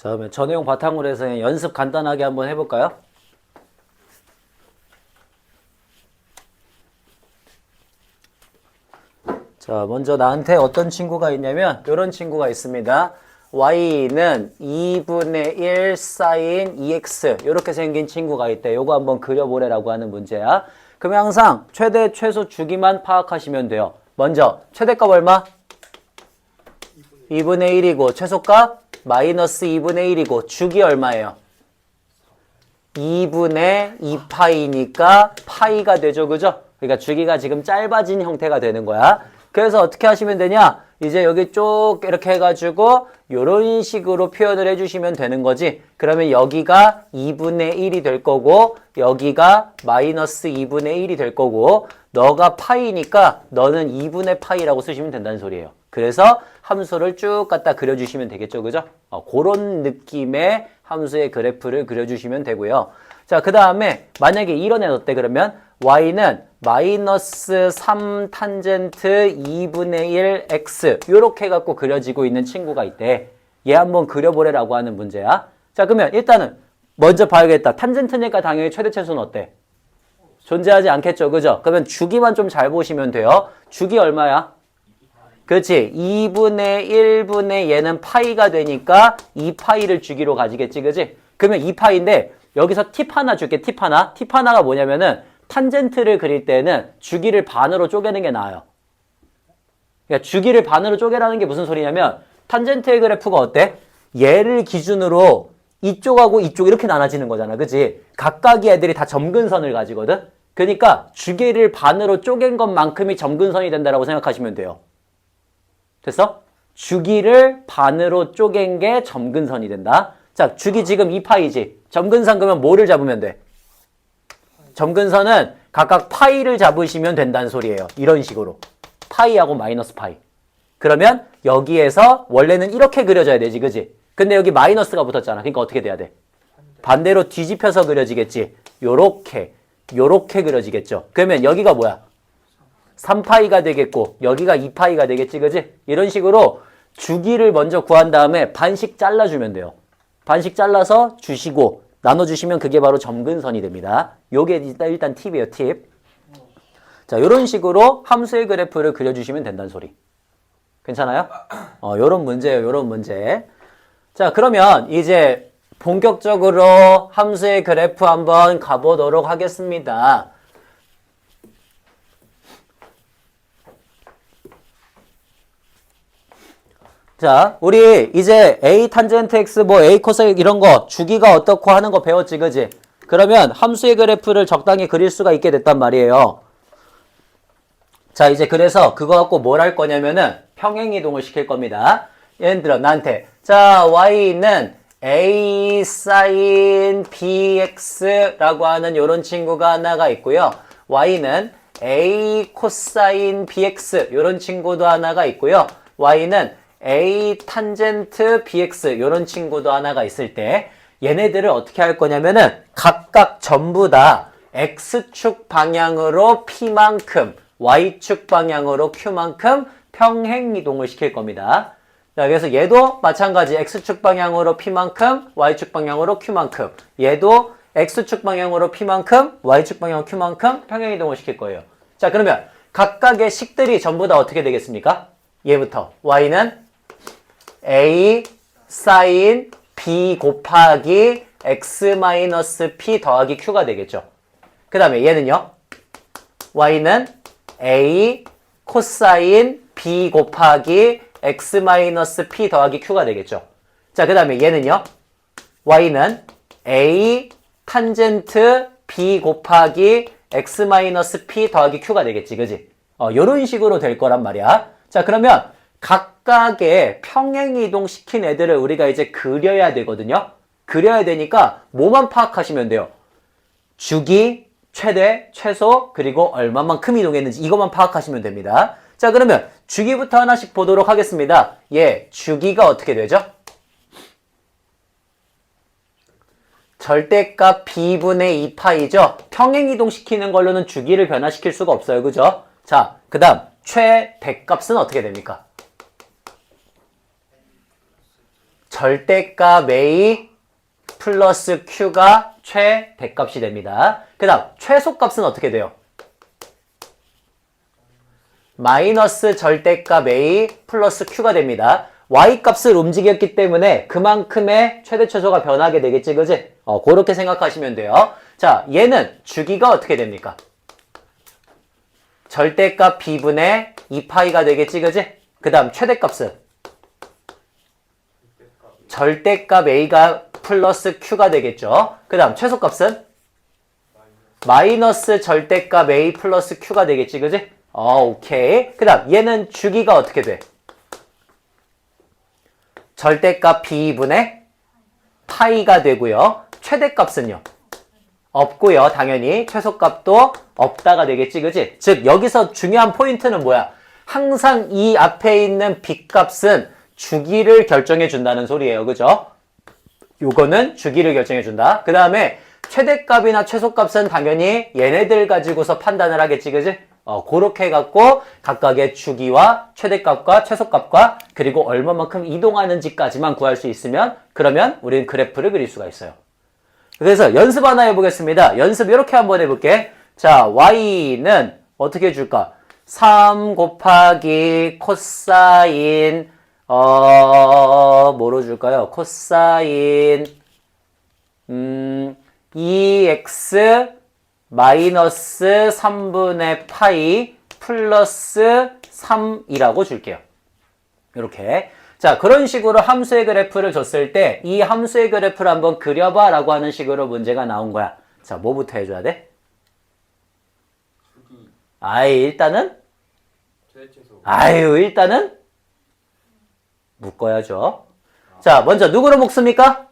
자, 그러면 저 내용 바탕으로 해서 그냥 연습 간단하게 한번 해볼까요? 자, 먼저 나한테 어떤 친구가 있냐면 이런 친구가 있습니다. y는 2분의 1 sin 2x 이렇게 생긴 친구가 있대. 요거 한번 그려보래라고 하는 문제야. 그러면 항상 최대, 최소, 주기만 파악하시면 돼요. 먼저 최대값 얼마? 2분의 1이고 최소값 마이너스 2분의 1이고 주기 얼마예요? 2분의 2파이니까 파이가 되죠. 그죠? 그러니까 주기가 지금 짧아진 형태가 되는 거야. 그래서 어떻게 하시면 되냐? 이제 여기 쭉 이렇게 해가지고 이런 식으로 표현을 해주시면 되는 거지. 그러면 여기가 2분의 1이 될 거고 여기가 마이너스 2분의 1이 될 거고 너가 파이니까 너는 2분의 파이라고 쓰시면 된다는 소리예요. 그래서 함수를 쭉 갖다 그려주시면 되겠죠. 그죠? 그런 느낌의 함수의 그래프를 그려주시면 되고요. 자, 그 다음에 만약에 이런 애 어때? 그러면 y는 마이너스 3 탄젠트 2분의 1 x 요렇게 갖고 그려지고 있는 친구가 있대. 얘 한번 그려보래라고 하는 문제야. 자, 그러면 일단은 먼저 봐야겠다. 탄젠트니까 당연히 최대 최소는 어때? 존재하지 않겠죠. 그죠? 그러면 주기만 좀 잘 보시면 돼요. 주기 얼마야? 그렇지. 2분의 1분의 얘는 파이가 되니까 2파이를 주기로 가지겠지. 그지? 그러면 2파이인데 여기서 팁 하나 줄게. 팁 하나. 팁 하나가 뭐냐면은 탄젠트를 그릴 때는 주기를 반으로 쪼개는 게 나아요. 그러니까 주기를 반으로 쪼개라는 게 무슨 소리냐면 탄젠트의 그래프가 어때? 얘를 기준으로 이쪽하고 이쪽 이렇게 나눠지는 거잖아. 그치? 각각의 애들이 다 점근선을 가지거든? 그러니까 주기를 반으로 쪼갠 것만큼이 점근선이 된다라고 생각하시면 돼요. 됐어? 주기를 반으로 쪼갠 게 점근선이 된다. 자, 주기 지금 2파이지. 점근선 그러면 뭐를 잡으면 돼? 점근선은 각각 파이를 잡으시면 된다는 소리예요. 이런 식으로. 파이하고 마이너스 파이. 그러면 여기에서 원래는 이렇게 그려져야 되지. 그지? 근데 여기 마이너스가 붙었잖아. 그러니까 어떻게 돼야 돼? 반대로 뒤집혀서 그려지겠지. 요렇게. 요렇게 그려지겠죠. 그러면 여기가 뭐야? 3파이가 되겠고 여기가 2파이가 되겠지. 그지? 이런 식으로 주기를 먼저 구한 다음에 반씩 잘라주면 돼요. 반씩 잘라서 주시고 나눠주시면 그게 바로 점근선이 됩니다. 요게 일단 팁이에요. 팁. 자, 요런 식으로 함수의 그래프를 그려주시면 된다는 소리. 괜찮아요? 요런 문제예요. 요런 문제. 자, 그러면 이제 본격적으로 함수의 그래프 한번 가보도록 하겠습니다. 자, 우리 이제 A 탄젠트 X 뭐 A 코사인 이런 거 주기가 어떻고 하는 거 배웠지, 그지? 그러면 함수의 그래프를 적당히 그릴 수가 있게 됐단 말이에요. 자, 이제 그래서 그거 갖고 뭘 할 거냐면은 평행이동을 시킬 겁니다. 예를 들어 나한테 자, y는 A sin bx라고 하는 요런 친구가 하나가 있고요. y는 A 코사인 bx 요런 친구도 하나가 있고요. y는 A 탄젠트 bx 요런 친구도 하나가 있을 때 얘네들을 어떻게 할 거냐면은 각각 전부 다 x축 방향으로 p만큼 y축 방향으로 q만큼 평행이동을 시킬 겁니다. 자, 그래서 얘도 마찬가지 x축 방향으로 p만큼 y축 방향으로 q만큼 얘도 x축 방향으로 p만큼 y축 방향으로 q만큼 평행이동을 시킬 거예요. 자, 그러면 각각의 식들이 전부 다 어떻게 되겠습니까? 얘부터 y는 a sin b 곱하기 x 마이너스 p 더하기 q가 되겠죠. 그 다음에 얘는요. y는 a 코사인 b 곱하기 x 마이너스 p 더하기 q가 되겠죠. 자, 그 다음에 얘는요. y는 a 탄젠트 b 곱하기 x 마이너스 p 더하기 q가 되겠지. 그지? 요런 식으로 될 거란 말이야. 자, 그러면 각각의 평행이동 시킨 애들을 우리가 이제 그려야 되거든요. 그려야 되니까 뭐만 파악하시면 돼요. 주기, 최대, 최소, 그리고 얼마만큼 이동했는지 이것만 파악하시면 됩니다. 자, 그러면 주기부터 하나씩 보도록 하겠습니다. 예, 주기가 어떻게 되죠? 절대값 b분의 2파이죠. 평행이동 시키는 걸로는 주기를 변화시킬 수가 없어요. 그죠? 자, 그 다음 최대값은 어떻게 됩니까? 절대값 A 플러스 Q가 최대값이 됩니다. 그 다음 최소값은 어떻게 돼요? 마이너스 절대값 A 플러스 Q가 됩니다. Y값을 움직였기 때문에 그만큼의 최대 최소가 변하게 되겠지, 그지? 그렇게 생각하시면 돼요. 자, 얘는 주기가 어떻게 됩니까? 절대값 B분의 2파이가 되겠지, 그지? 그 다음 최대값은? 절대값 A가 플러스 Q가 되겠죠. 그 다음 최소값은? 마이너스 절대값 A 플러스 Q가 되겠지, 그지? 오케이. 그 다음 얘는 주기가 어떻게 돼? 절대값 B분의 파이가 되고요. 최대값은요? 없고요. 당연히 최소값도 없다가 되겠지, 그지? 즉 여기서 중요한 포인트는 뭐야? 항상 이 앞에 있는 B값은 주기를 결정해 준다는 소리예요. 그죠? 요거는 주기를 결정해 준다. 그 다음에 최대값이나 최소값은 당연히 얘네들 가지고서 판단을 하겠지, 그지? 그렇게 해갖고 각각의 주기와 최대값과 최소값과 그리고 얼마만큼 이동하는지까지만 구할 수 있으면 그러면 우리는 그래프를 그릴 수가 있어요. 그래서 연습 하나 해보겠습니다. 연습 이렇게 한번 해볼게. 자, y는 어떻게 줄까? 3 곱하기 코사인 뭐로 줄까요? 코사인 2x 마이너스 3분의 파이 플러스 3이라고 줄게요. 이렇게. 자, 그런 식으로 함수의 그래프를 줬을 때 이 함수의 그래프를 한번 그려봐 라고 하는 식으로 문제가 나온 거야. 자, 뭐부터 해줘야 돼? 주기. 일단은? 최대최소. 일단은? 묶어야죠. 자, 먼저 누구로 묶습니까?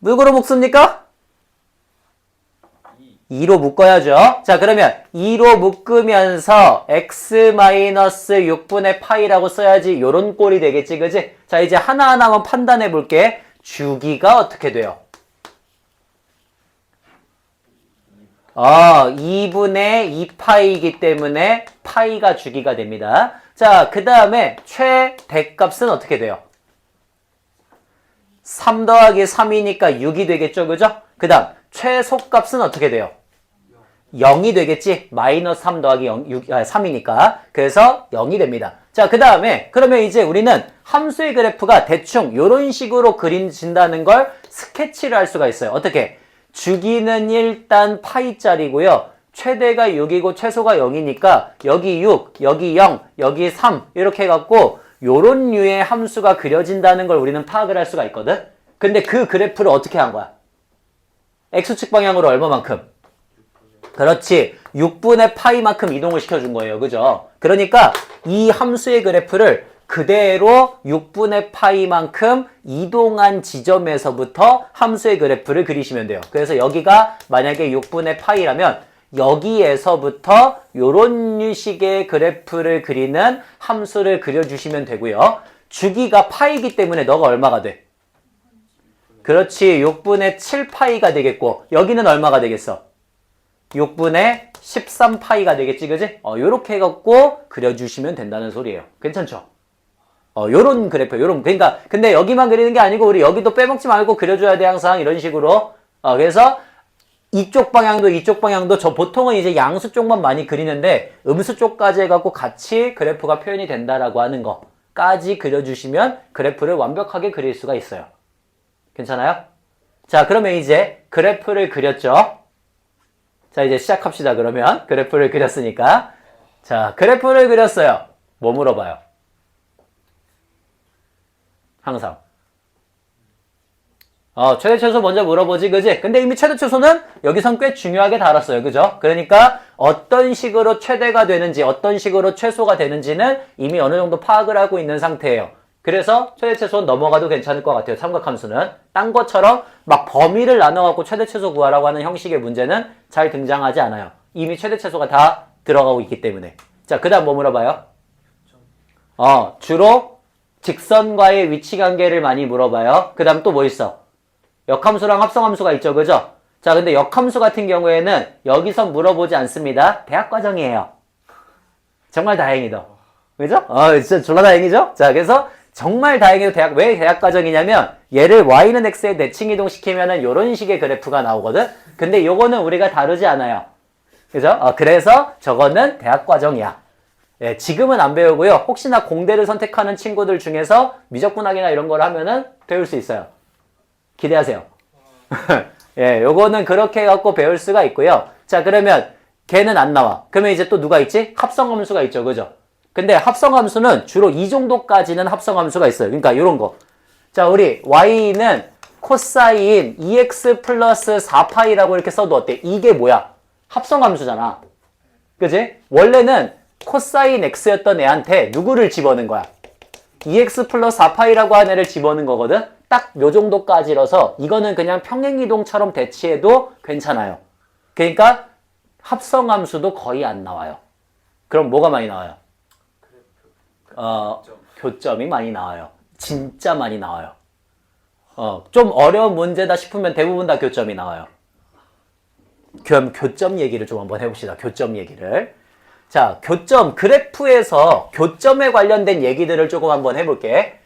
누구로 묶습니까? 2로 묶어야죠. 자, 그러면 2로 묶으면서 x-6분의 파이라고 써야지 요런 꼴이 되겠지, 그지? 자, 이제 하나하나만 판단해 볼게. 주기가 어떻게 돼요? 2분의 2파이이기 때문에 파이가 주기가 됩니다. 자, 그 다음에 최대값은 어떻게 돼요? 3 더하기 3이니까 6이 되겠죠, 그죠? 그 다음 최소값은 어떻게 돼요? 0이 되겠지? 마이너스 3 더하기 3이니까. 그래서 0이 됩니다. 자, 그 다음에 그러면 이제 우리는 함수의 그래프가 대충 이런 식으로 그려진다는 걸 스케치를 할 수가 있어요. 어떻게? 주기는 일단 파이짜리고요. 최대가 6이고 최소가 0이니까 여기 6, 여기 0, 여기 3 이렇게 해갖고 요런 류의 함수가 그려진다는 걸 우리는 파악을 할 수가 있거든? 근데 그 그래프를 어떻게 한 거야? X축 방향으로 얼마만큼? 그렇지. 6분의 파이만큼 이동을 시켜준 거예요. 그죠? 그러니까 이 함수의 그래프를 그대로 6분의 파이만큼 이동한 지점에서부터 함수의 그래프를 그리시면 돼요. 그래서 여기가 만약에 6분의 파이라면 여기에서부터 요런 식의 그래프를 그리는 함수를 그려주시면 되고요. 주기가 파이기 때문에 너가 얼마가 돼? 그렇지. 6분의 7파이가 되겠고 여기는 얼마가 되겠어? 6분의 13파이가 되겠지, 그지? 요렇게 해갖고 그려주시면 된다는 소리예요. 괜찮죠? 요런 그래프, 그러니까, 근데 여기만 그리는 게 아니고, 우리 여기도 빼먹지 말고 그려줘야 돼, 항상. 이런 식으로. 그래서, 이쪽 방향도, 저 보통은 이제 양수 쪽만 많이 그리는데, 음수 쪽까지 해갖고 같이 그래프가 표현이 된다라고 하는 거까지 그려주시면 그래프를 완벽하게 그릴 수가 있어요. 괜찮아요? 자, 그러면 이제 그래프를 그렸죠? 자, 이제 시작합시다, 그러면. 그래프를 그렸으니까. 자, 그래프를 그렸어요. 뭐 물어봐요? 항상. 최대 최소 먼저 물어보지, 그지? 근데 이미 최대 최소는 여기선 꽤 중요하게 다뤘어요, 그죠? 그러니까 어떤 식으로 최대가 되는지, 어떤 식으로 최소가 되는지는 이미 어느 정도 파악을 하고 있는 상태예요. 그래서 최대 최소는 넘어가도 괜찮을 것 같아요, 삼각함수는. 딴 것처럼 막 범위를 나눠갖고 최대 최소 구하라고 하는 형식의 문제는 잘 등장하지 않아요. 이미 최대 최소가 다 들어가고 있기 때문에. 자, 그 다음 뭐 물어봐요? 주로 직선과의 위치 관계를 많이 물어봐요. 그 다음 또 뭐 있어? 역함수랑 합성함수가 있죠, 그죠? 자, 근데 역함수 같은 경우에는 여기서 물어보지 않습니다. 대학과정이에요. 정말 다행이다. 그죠? 진짜 졸라 다행이죠? 자, 그래서 정말 다행히도 왜 대학과정이냐면 얘를 y는 x에 내칭 이동시키면은 요런 식의 그래프가 나오거든. 근데 요거는 우리가 다루지 않아요. 그죠? 그래서 저거는 대학과정이야. 예, 지금은 안 배우고요. 혹시나 공대를 선택하는 친구들 중에서 미적분학이나 이런 걸 하면은 배울 수 있어요. 기대하세요. 예, 요거는 그렇게 해갖고 배울 수가 있고요. 자, 그러면 걔는 안 나와. 그러면 이제 또 누가 있지? 합성함수가 있죠. 그죠? 근데 합성함수는 주로 이 정도까지는 합성함수가 있어요. 그러니까 요런 거. 자, 우리 y는 코사인 2x 플러스 4파이라고 이렇게 써도 어때? 이게 뭐야? 합성함수잖아. 그지? 원래는 코사인 x였던 애한테 누구를 집어넣은 거야? 2x 플러스 4파이라고 하는 애를 집어넣은 거거든? 딱 요 정도까지라서 이거는 그냥 평행이동처럼 대치해도 괜찮아요. 그러니까 합성함수도 거의 안 나와요. 그럼 뭐가 많이 나와요? 교점이 많이 나와요. 진짜 많이 나와요. 좀 어려운 문제다 싶으면 대부분 다 교점이 나와요. 그럼 교점 얘기를 좀 한번 해봅시다. 교점 얘기를. 자, 교점, 그래프에서 교점에 관련된 얘기들을 조금 한번 해볼게.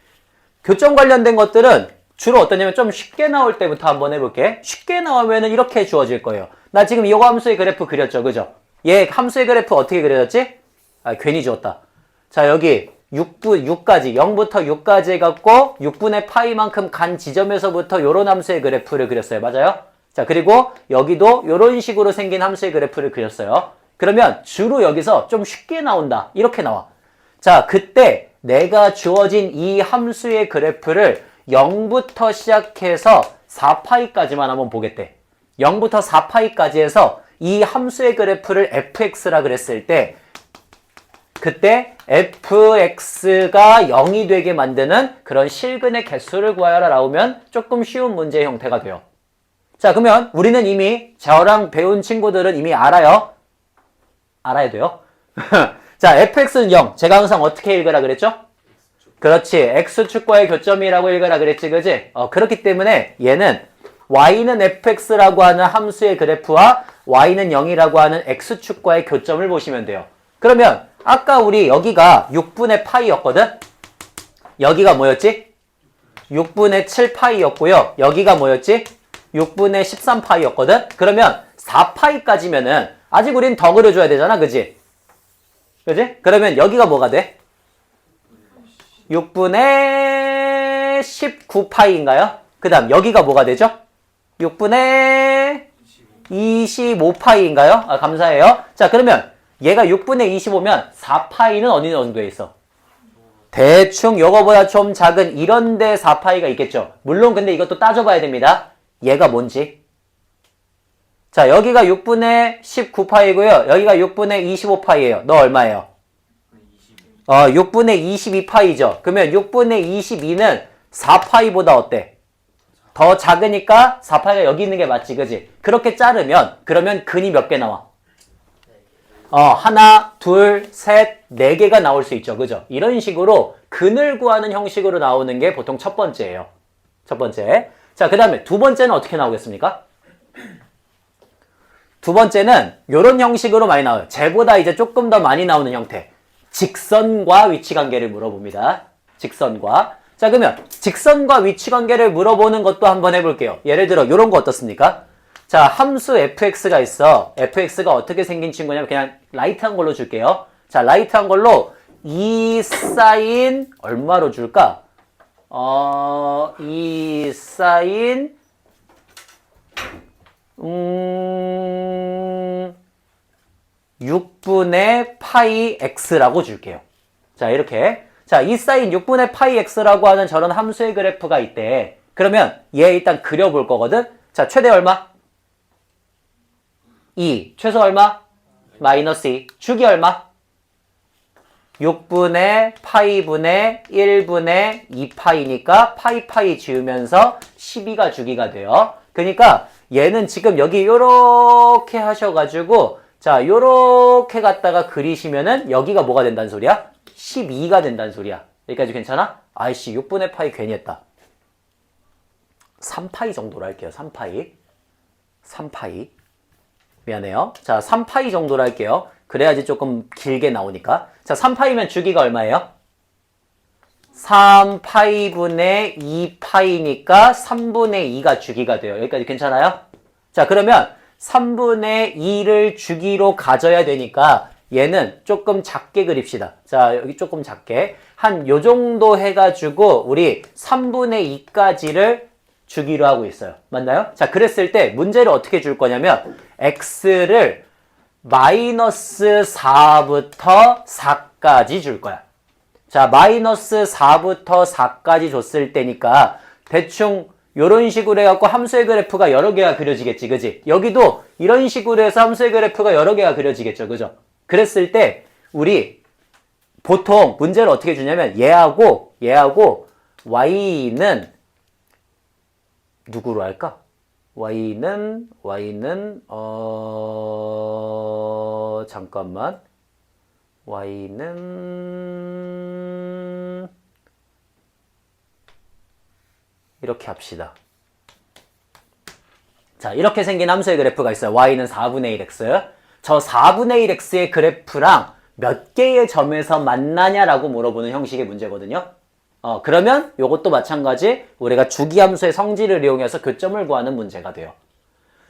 교점 관련된 것들은 주로 어떠냐면 좀 쉽게 나올 때부터 한번 해볼게. 쉽게 나오면은 이렇게 주어질 거예요. 나 지금 이거 함수의 그래프 그렸죠. 그죠? 얘 함수의 그래프 어떻게 그려졌지? 괜히 지웠다. 자, 여기 6까지, 0부터 6까지 해갖고 6분의 파이만큼 간 지점에서부터 요런 함수의 그래프를 그렸어요. 맞아요? 자, 그리고 여기도 요런 식으로 생긴 함수의 그래프를 그렸어요. 그러면 주로 여기서 좀 쉽게 나온다. 이렇게 나와. 자, 그때 내가 주어진 이 함수의 그래프를 0부터 시작해서 4파이까지만 한번 보겠대. 0부터 4파이까지 해서 이 함수의 그래프를 fx라 그랬을 때 그때 fx가 0이 되게 만드는 그런 실근의 개수를 구하여라 나오면 조금 쉬운 문제의 형태가 돼요. 자, 그러면 우리는 이미 저랑 배운 친구들은 이미 알아요. 알아야 돼요. 자, fx는 0. 제가 항상 어떻게 읽으라 그랬죠? 그렇지. x축과의 교점이라고 읽으라 그랬지, 그지? 그렇기 때문에 얘는 y는 fx라고 하는 함수의 그래프와 y는 0이라고 하는 x축과의 교점을 보시면 돼요. 그러면 아까 우리 여기가 6분의 파이였거든? 여기가 뭐였지? 6분의 7파이였고요. 여기가 뭐였지? 6분의 13파이였거든? 그러면 4파이까지면은 아직 우린 더 그려줘야 되잖아, 그지? 그지? 그러면 여기가 뭐가 돼? 6분의 19파이인가요? 그 다음 여기가 뭐가 되죠? 6분의 25파이인가요? 감사해요. 자, 그러면 얘가 6분의 25면 4파이는 어느 정도에 있어? 대충 요거보다 좀 작은 이런데 4파이가 있겠죠. 물론 근데 이것도 따져봐야 됩니다. 얘가 뭔지. 자, 여기가 6분의 19파이고요. 여기가 6분의 25파이예요. 너 얼마예요? 6분의 22파이죠. 그러면 6분의 22는 4파이보다 어때? 더 작으니까 4파이가 여기 있는 게 맞지, 그지? 그렇게 자르면 그러면 근이 몇 개 나와? 하나, 둘, 셋, 네 개가 나올 수 있죠. 그죠? 이런 식으로 근을 구하는 형식으로 나오는 게 보통 첫 번째예요. 첫 번째. 자, 그 다음에 두 번째는 어떻게 나오겠습니까? 두 번째는 이런 형식으로 많이 나와요. 쟤보다 이제 조금 더 많이 나오는 형태. 직선과 위치관계를 물어봅니다. 직선과. 자, 그러면 직선과 위치관계를 물어보는 것도 한번 해볼게요. 예를 들어 이런 거 어떻습니까? 자, 함수 fx가 있어. fx가 어떻게 생긴 친구냐면 그냥 라이트한 걸로 줄게요. 자, 라이트한 걸로 2 사인 얼마로 줄까? 2 사인 6분의 파이 x라고 줄게요. 자, 이렇게. 자, 2 사인 6분의 파이 x라고 하는 저런 함수의 그래프가 있대. 그러면 얘 일단 그려볼 거거든? 자, 최대 얼마? 2. 최소 얼마? 마이너스 2. 주기 얼마? 6분의 파이분의 1분의 2파이니까 파이 지우면서 12가 주기가 돼요. 그러니까 얘는 지금 여기 요렇게 하셔가지고 자, 요렇게 갖다가 그리시면은 여기가 뭐가 된다는 소리야? 12가 된다는 소리야. 여기까지 괜찮아? 아이씨, 6분의 파이 괜히 했다. 3파이 정도로 할게요. 3파이. 미안해요. 자, 3파이 정도로 할게요. 그래야지 조금 길게 나오니까. 자, 3파이면 주기가 얼마예요? 3파이분의 2파이니까 3분의 2가 주기가 돼요. 여기까지 괜찮아요? 자, 그러면 3분의 2를 주기로 가져야 되니까 얘는 조금 작게 그립시다. 자, 여기 조금 작게. 한 요 정도 해가지고 우리 3분의 2까지를 주기로 하고 있어요. 맞나요? 자, 그랬을 때 문제를 어떻게 줄 거냐면 x를 마이너스 4부터 4까지 줄 거야. 자, 마이너스 4부터 4까지 줬을 때니까 대충 요런 식으로 해갖고 함수의 그래프가 여러 개가 그려지겠지, 그지? 여기도 이런 식으로 해서 함수의 그래프가 여러 개가 그려지겠죠, 그죠? 그랬을 때 우리 보통 문제를 어떻게 주냐면 얘하고 y는 누구로 할까? y는 잠깐만. y는 이렇게 합시다. 자, 이렇게 생긴 함수의 그래프가 있어요. y는 4분의 1x. 저 4분의 1x의 그래프랑 몇 개의 점에서 만나냐라고 물어보는 형식의 문제거든요. 그러면 이것도 마찬가지 우리가 주기함수의 성질을 이용해서 교점을 구하는 문제가 돼요.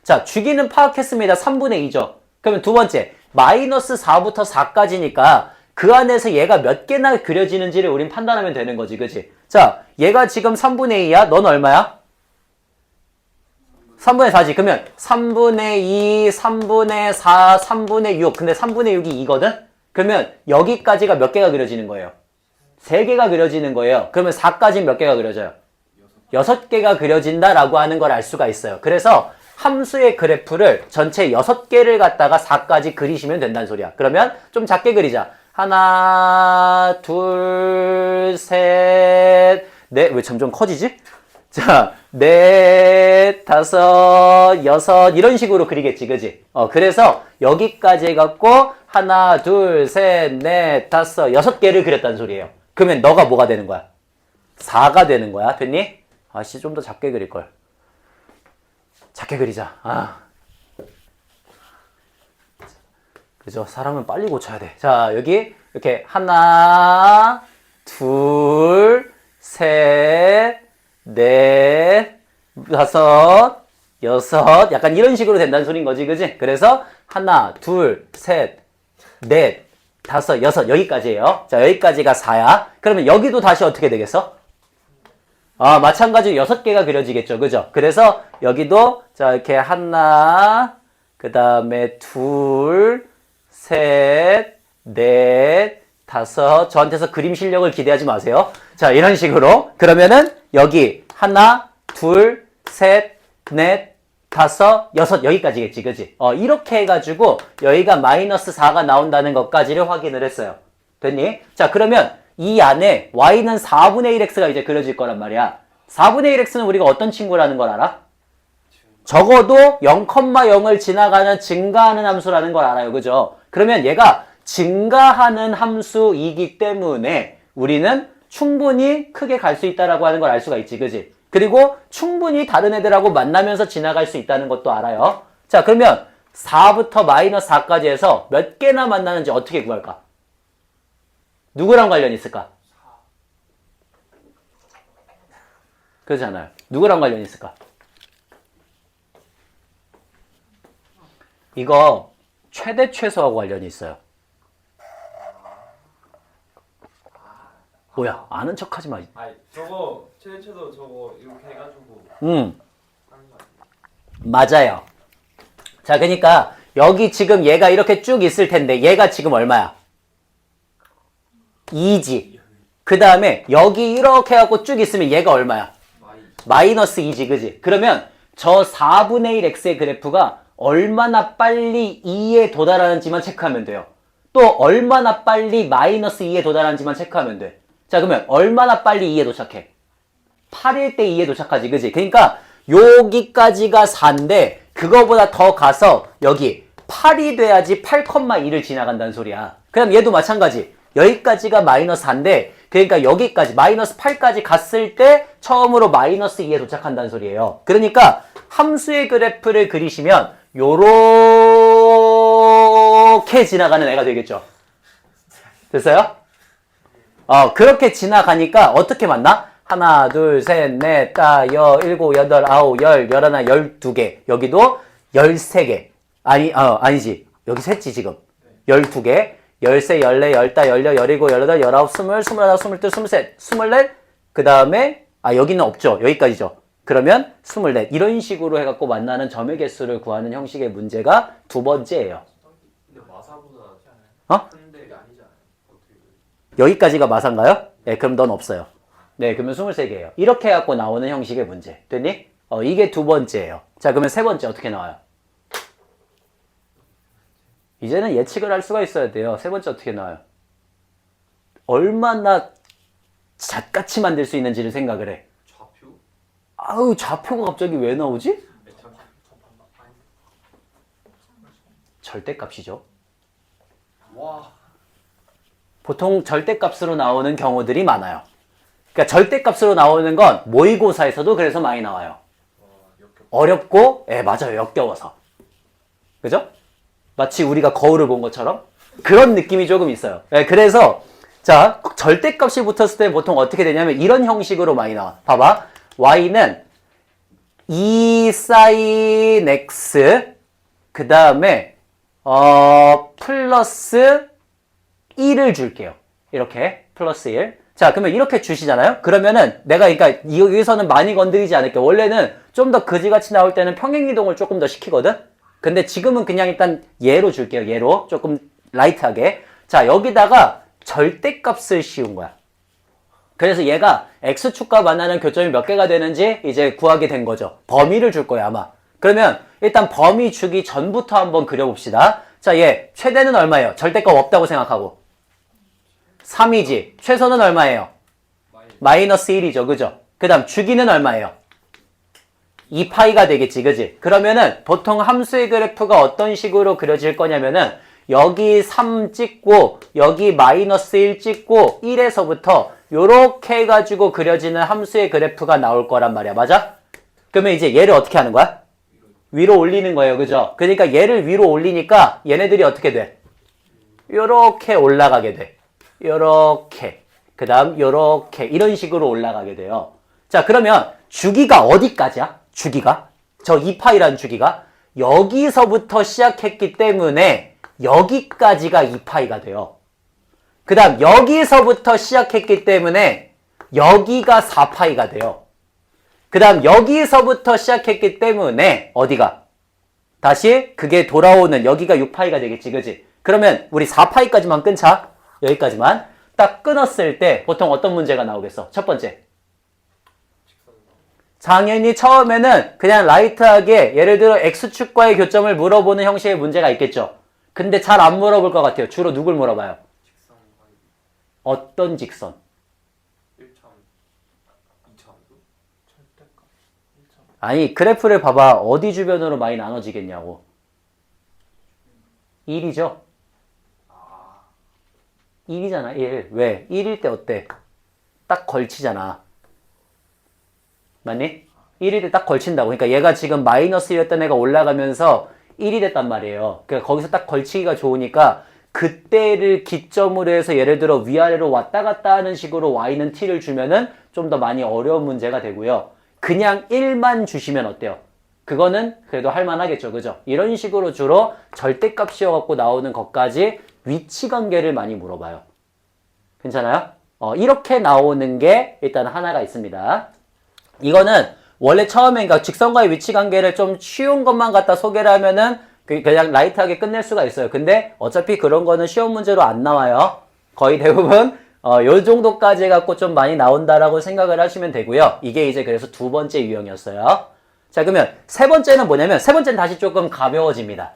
자, 주기는 파악했습니다. 3분의 2죠. 그러면 두 번째, 마이너스 4부터 4까지니까 그 안에서 얘가 몇 개나 그려지는지를 우린 판단하면 되는 거지, 그치? 자, 얘가 지금 3분의 2야? 넌 얼마야? 3분의 4지. 그러면 3분의 2, 3분의 4, 3분의 6. 근데 3분의 6이 2거든? 그러면 여기까지가 몇 개가 그려지는 거예요? 3개가 그려지는 거예요. 그러면 4까지는 몇 개가 그려져요? 6개가 그려진다라고 하는 걸 알 수가 있어요. 그래서 함수의 그래프를 전체 6개를 갖다가 4까지 그리시면 된다는 소리야. 그러면 좀 작게 그리자. 하나, 둘, 셋, 넷. 왜 점점 커지지? 자, 넷, 다섯, 여섯 이런 식으로 그리겠지, 그지? 그래서 여기까지 해갖고 하나, 둘, 셋, 넷, 다섯, 6개를 그렸다는 소리예요. 그러면 너가 뭐가 되는 거야? 4가 되는 거야. 됐니? 아씨, 좀 더 작게 그릴걸. 작게 그리자. 그죠? 사람은 빨리 고쳐야 돼. 자, 여기 이렇게 하나, 둘, 셋, 넷, 다섯, 여섯 약간 이런 식으로 된다는 소린 거지, 그지? 그래서 하나, 둘, 셋, 넷, 다섯, 여섯 여기까지예요. 자, 여기까지가 4야. 그러면 여기도 다시 어떻게 되겠어? 마찬가지로 6개가 그려지겠죠, 그죠? 그래서 여기도 자 이렇게 하나, 그 다음에 둘, 셋, 넷, 다섯. 저한테서 그림 실력을 기대하지 마세요. 자, 이런 식으로 그러면은 여기 하나, 둘, 셋, 넷, 다섯, 여섯 여기까지겠지, 그지? 이렇게 해가지고 여기가 마이너스 4가 나온다는 것까지를 확인을 했어요. 됐니? 자, 그러면 이 안에 y는 4분의 1x가 이제 그려질 거란 말이야. 4분의 1x는 우리가 어떤 친구라는 걸 알아? 적어도 0,0을 지나가는 증가하는 함수라는 걸 알아요. 그죠? 그러면 얘가 증가하는 함수이기 때문에 우리는 충분히 크게 갈 수 있다라고 하는 걸 알 수가 있지. 그지? 그리고 충분히 다른 애들하고 만나면서 지나갈 수 있다는 것도 알아요. 자, 그러면 4부터 마이너스 4까지 해서 몇 개나 만나는지 어떻게 구할까? 누구랑 관련이 있을까? 그렇잖아요. 누구랑 관련이 있을까? 이거 최대 최소하고 관련이 있어요. 뭐야? 아는 척하지 마. 아니 저거 최대체도 저거 이렇게 해가지고 응. 하는 거 아니에요? 맞아요. 자, 그러니까 여기 지금 얘가 이렇게 쭉 있을 텐데 얘가 지금 얼마야? 2지. 그 다음에 여기 이렇게 하고 쭉 있으면 얘가 얼마야? 마이너스 2지, 그지? 그러면 저 4분의 1 x의 그래프가 얼마나 빨리 2에 도달하는지만 체크하면 돼요. 또 얼마나 빨리 마이너스 2에 도달하는지만 체크하면 돼. 자, 그러면 얼마나 빨리 2에 도착해? 8일 때 2에 도착하지, 그지? 그러니까 여기까지가 4인데 그거보다 더 가서 여기 8이 돼야지 8,2를 지나간다는 소리야. 그럼 얘도 마찬가지. 여기까지가 마이너스 4인데 그러니까 여기까지 마이너스 8까지 갔을 때 처음으로 마이너스 2에 도착한다는 소리예요. 그러니까 함수의 그래프를 그리시면 요렇게 지나가는 애가 되겠죠. 됐어요? 그렇게 지나가니까 어떻게 만나? 하나, 둘, 셋, 넷, 다, 일곱, 여덟, 아홉, 열하나, 12개. 여기도 13개. 아니지. 여기 셋지, 지금. 12개. 13, 14, 15, 16, 17, 18, 19, 20, 21, 22, 23, 24. 그 다음에, 여기는 없죠. 여기까지죠. 그러면 24. 이런 식으로 해갖고 만나는 점의 개수를 구하는 형식의 문제가 두 번째예요. 근데 마사보다 어? 큰데 아니잖아요. 어떻게 여기까지가 마사인가요? 네, 그럼 넌 없어요. 네, 그러면 23개예요. 이렇게 해갖고 나오는 형식의 문제. 됐니? 이게 두 번째예요. 자, 그러면 세 번째 어떻게 나와요? 이제는 예측을 할 수가 있어야 돼요. 세 번째 어떻게 나와요? 얼마나 잣같이 만들 수 있는지를 생각을 해. 좌표? 좌표가 갑자기 왜 나오지? 절대값이죠. 와. 보통 절대값으로 나오는 경우들이 많아요. 그러니까 절대값으로 나오는 건 모의고사에서도 그래서 많이 나와요. 어렵고, 맞아요. 역겨워서. 그죠? 마치 우리가 거울을 본 것처럼 그런 느낌이 조금 있어요. 그래서 자, 절대값이 붙었을 때 보통 어떻게 되냐면 이런 형식으로 많이 나와. 봐봐. y는 2 sin x 그 다음에 플러스 1을 줄게요. 이렇게 플러스 1. 자, 그러면 이렇게 주시잖아요. 그러면은 내가 그러니까 여기서는 많이 건드리지 않을게. 원래는 좀 더 그지같이 나올 때는 평행이동을 조금 더 시키거든. 근데 지금은 그냥 일단 예로 줄게요. 예로 조금 라이트하게. 자, 여기다가 절대값을 씌운 거야. 그래서 얘가 x축과 만나는 교점이 몇 개가 되는지 이제 구하게 된 거죠. 범위를 줄 거야 아마. 그러면 일단 범위 주기 전부터 한번 그려봅시다. 자, 얘 최대는 얼마예요? 절대값 없다고 생각하고 3이지. 최소는 얼마예요? 마이너스 1이죠. 그죠? 그 다음 주기는 얼마예요? 2파이가 되겠지. 그지? 그러면은 보통 함수의 그래프가 어떤 식으로 그려질 거냐면은 여기 3 찍고 여기 마이너스 1 찍고 1에서부터 요렇게 해가지고 그려지는 함수의 그래프가 나올 거란 말이야. 맞아? 그러면 이제 얘를 어떻게 하는 거야? 위로 올리는 거예요. 그죠? 그러니까 얘를 위로 올리니까 얘네들이 어떻게 돼? 요렇게 올라가게 돼. 요렇게. 그 다음 요렇게 이런 식으로 올라가게 돼요. 자, 그러면 주기가 어디까지야? 주기가? 저 2파이라는 주기가 여기서부터 시작했기 때문에 여기까지가 2파이가 돼요. 그 다음 여기서부터 시작했기 때문에 여기가 4파이가 돼요. 그 다음 여기서부터 시작했기 때문에 어디가? 다시 그게 돌아오는 여기가 6파이가 되겠지. 그지? 그러면 우리 4파이까지만 끊자. 여기까지만. 딱 끊었을 때 보통 어떤 문제가 나오겠어? 첫 번째. 당연히 처음에는 그냥 라이트하게 예를 들어 x축과의 교점을 물어보는 형식의 문제가 있겠죠. 근데 잘 안 물어볼 것 같아요. 주로 누굴 물어봐요? 직선 어떤 직선? 1차, 2차도? 절대값 1차. 아니 그래프를 봐봐. 어디 주변으로 많이 나눠지겠냐고. 1이죠? 1이잖아 1. 왜? 1일 때 어때? 딱 걸치잖아. 맞니? 1일 때 딱 걸친다고. 그러니까 얘가 지금 마이너스 1이었던 애가 올라가면서 1이 됐단 말이에요. 그러니까 거기서 딱 걸치기가 좋으니까 그때를 기점으로 해서 예를 들어 위아래로 왔다 갔다 하는 식으로 y는 t를 주면은 좀 더 많이 어려운 문제가 되고요. 그냥 1만 주시면 어때요? 그거는 그래도 할만하겠죠. 그죠? 이런 식으로 주로 절대값이어갖고 나오는 것까지 위치 관계를 많이 물어봐요. 괜찮아요? 이렇게 나오는 게 일단 하나가 있습니다. 이거는 원래 처음에 그러니까 직선과의 위치 관계를 좀 쉬운 것만 갖다 소개를 하면은 그냥 라이트하게 끝낼 수가 있어요. 근데 어차피 그런 거는 시험 문제로 안 나와요. 거의 대부분 요 정도까지 해갖고 좀 많이 나온다라고 생각을 하시면 되고요. 이게 이제 그래서 두 번째 유형이었어요. 자, 그러면 세 번째는 뭐냐면 세 번째는 다시 조금 가벼워집니다.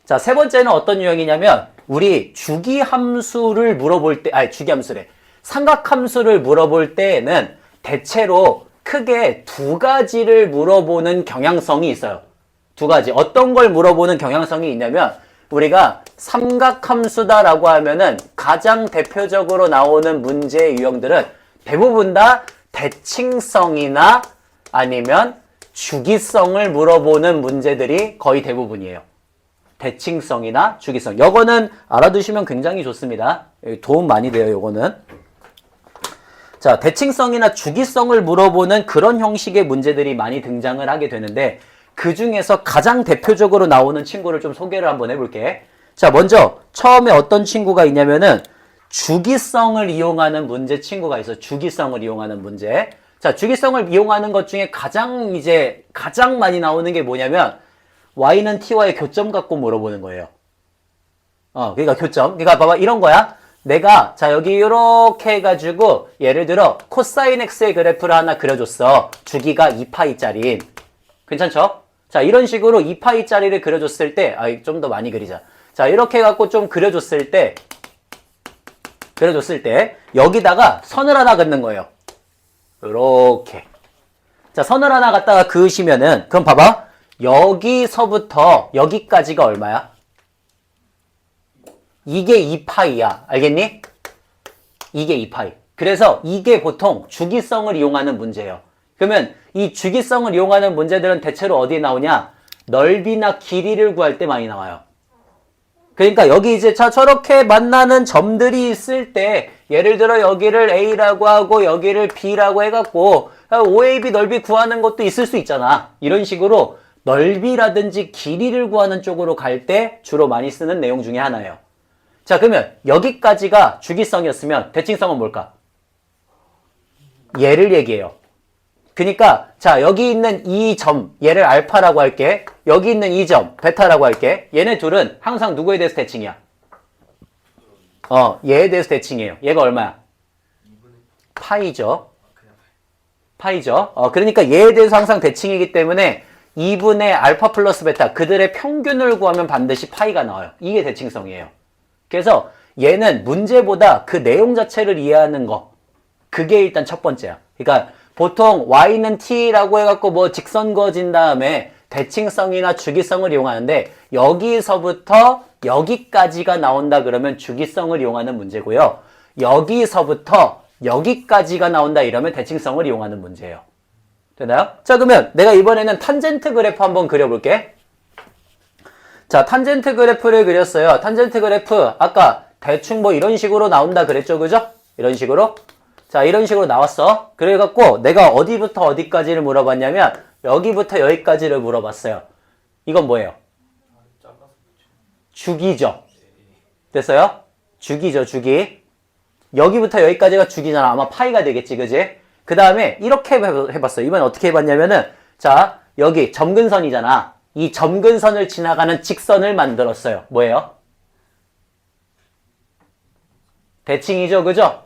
자, 세 번째는 어떤 유형이냐면 우리 주기함수를 물어볼 때, 주기함수래. 삼각함수를 물어볼 때에는 대체로 크게 두 가지를 물어보는 경향성이 있어요. 두 가지. 어떤 걸 물어보는 경향성이 있냐면 우리가 삼각함수다라고 하면은 가장 대표적으로 나오는 문제의 유형들은 대부분 다 대칭성이나 아니면 주기성을 물어보는 문제들이 거의 대부분이에요. 대칭성이나 주기성. 요거는 알아두시면 굉장히 좋습니다. 도움 많이 돼요, 요거는. 자, 대칭성이나 주기성을 물어보는 그런 형식의 문제들이 많이 등장을 하게 되는데 그 중에서 가장 대표적으로 나오는 친구를 좀 소개를 한번 해볼게. 자, 먼저 처음에 어떤 친구가 있냐면은 주기성을 이용하는 문제 친구가 있어. 주기성을 이용하는 문제. 자, 주기성을 이용하는 것 중에 가장 많이 나오는 게 뭐냐면 y는 t와의 교점 갖고 물어보는 거예요. 그러니까 교점. 그러니까 봐봐, 이런 거야. 내가 자 여기 이렇게 해가지고 예를 들어 코사인 x의 그래프를 하나 그려줬어. 주기가 2파이짜리. 괜찮죠? 자, 이런 식으로 2파이짜리를 그려줬을 때 좀 더 많이 그리자. 자, 이렇게 해갖고 좀 그려줬을 때 여기다가 선을 하나 긋는 거예요. 이렇게. 자, 선을 하나 갖다가 그으시면은 그럼 봐봐. 여기서부터 여기까지가 얼마야? 이게 2파이야. 알겠니? 이게 2파이. 그래서 이게 보통 주기성을 이용하는 문제예요. 그러면 이 주기성을 이용하는 문제들은 대체로 어디에 나오냐? 넓이나 길이를 구할 때 많이 나와요. 그러니까 여기 이제 저렇게 만나는 점들이 있을 때 예를 들어 여기를 A라고 하고 여기를 B라고 해갖고 OAB 넓이 구하는 것도 있을 수 있잖아. 이런 식으로 넓이라든지 길이를 구하는 쪽으로 갈 때 주로 많이 쓰는 내용 중에 하나예요. 자, 그러면 여기까지가 주기성이었으면 대칭성은 뭘까? 얘를 얘기해요. 그러니까 자, 여기 있는 이 점, 얘를 알파라고 할게. 여기 있는 이 점, 베타라고 할게. 얘네 둘은 항상 누구에 대해서 대칭이야? 얘에 대해서 대칭이에요. 얘가 얼마야? 파이죠. 파이죠. 그러니까 얘에 대해서 항상 대칭이기 때문에 2분의 알파 플러스 베타, 그들의 평균을 구하면 반드시 파이가 나와요. 이게 대칭성이에요. 그래서 얘는 문제보다 그 내용 자체를 이해하는 거, 그게 일단 첫 번째야. 그러니까 보통 y는 t라고 해갖고 뭐 직선 그어진 다음에 대칭성이나 주기성을 이용하는데 여기서부터 여기까지가 나온다 그러면 주기성을 이용하는 문제고요. 여기서부터 여기까지가 나온다 이러면 대칭성을 이용하는 문제예요. 되나요? 자, 그러면 내가 이번에는 탄젠트 그래프 한번 그려볼게. 자, 탄젠트 그래프를 그렸어요. 탄젠트 그래프 아까 대충 뭐 이런 식으로 나온다 그랬죠, 그죠? 이런 식으로. 자, 이런 식으로 나왔어. 그래갖고 내가 어디부터 어디까지를 물어봤냐면 여기부터 여기까지를 물어봤어요. 이건 뭐예요? 주기죠. 됐어요? 주기죠, 주기. 여기부터 여기까지가 주기잖아. 아마 파이가 되겠지, 그지? 그 다음에 이렇게 해봤어요. 이번엔 어떻게 해봤냐면은 자, 여기 점근선이잖아. 이 점근선을 지나가는 직선을 만들었어요. 뭐예요? 대칭이죠, 그죠?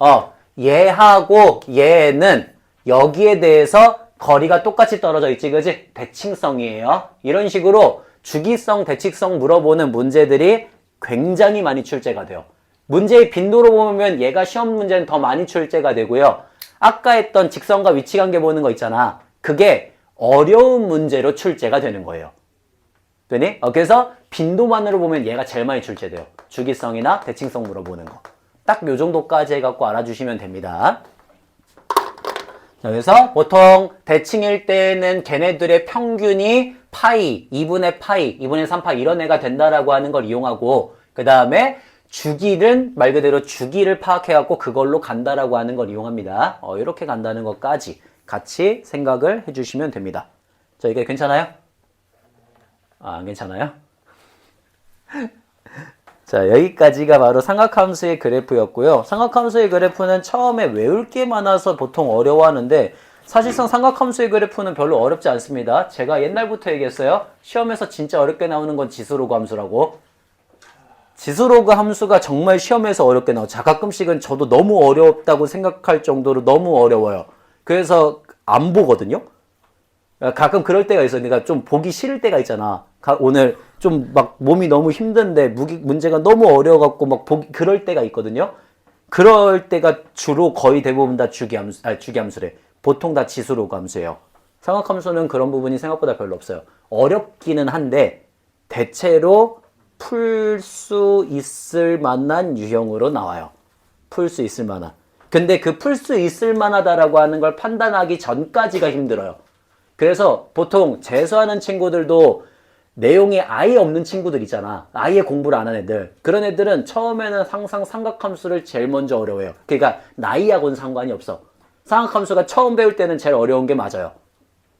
얘하고 얘는 여기에 대해서 거리가 똑같이 떨어져 있지, 그지? 대칭성이에요. 이런 식으로 주기성, 대칭성 물어보는 문제들이 굉장히 많이 출제가 돼요. 문제의 빈도로 보면 얘가 시험 문제는 더 많이 출제가 되고요. 아까 했던 직선과 위치관계 보는 거 있잖아. 그게 어려운 문제로 출제가 되는 거예요. 되니? 그래서 빈도만으로 보면 얘가 제일 많이 출제돼요. 주기성이나 대칭성 물어보는 거. 딱 요 정도까지 해갖고 알아주시면 됩니다. 자, 그래서 보통 대칭일 때는 걔네들의 평균이 파이, 2분의 파이, 2분의 3파이 이런 애가 된다라고 하는 걸 이용하고 그 다음에 주기는 말 그대로 주기를 파악해갖고 그걸로 간다라고 하는 걸 이용합니다. 이렇게 간다는 것까지 같이 생각을 해주시면 됩니다. 자, 이게 괜찮아요? 안 괜찮아요? 자, 여기까지가 바로 삼각함수의 그래프였고요. 삼각함수의 그래프는 처음에 외울 게 많아서 보통 어려워하는데 사실상 삼각함수의 그래프는 별로 어렵지 않습니다. 제가 옛날부터 얘기했어요. 시험에서 진짜 어렵게 나오는 건 지수로그 함수라고. 지수로그 함수가 정말 시험에서 어렵게 나와요. 자, 가끔씩은 저도 너무 어렵다고 생각할 정도로 너무 어려워요. 그래서 안 보거든요. 가끔 그럴 때가 있어요. 그러니까 좀 보기 싫을 때가 있잖아. 오늘 좀 막 몸이 너무 힘든데 문제가 너무 어려워갖고 막 그럴 때가 있거든요. 그럴 때가 주로 거의 대부분 다 주기함수래. 보통 다 지수로그 함수예요. 삼각함수는 그런 부분이 생각보다 별로 없어요. 어렵기는 한데 대체로 풀 수 있을 만한 유형으로 나와요. 풀 수 있을 만한. 근데 그 풀 수 있을 만하다라고 하는 걸 판단하기 전까지가 힘들어요. 그래서 보통 재수하는 친구들도 내용이 아예 없는 친구들 있잖아. 아예 공부를 안 하는 애들. 그런 애들은 처음에는 항상 삼각함수를 제일 먼저 어려워해요. 그러니까 나이하고는 상관이 없어. 쌍학함수가 처음 배울 때는 제일 어려운 게 맞아요.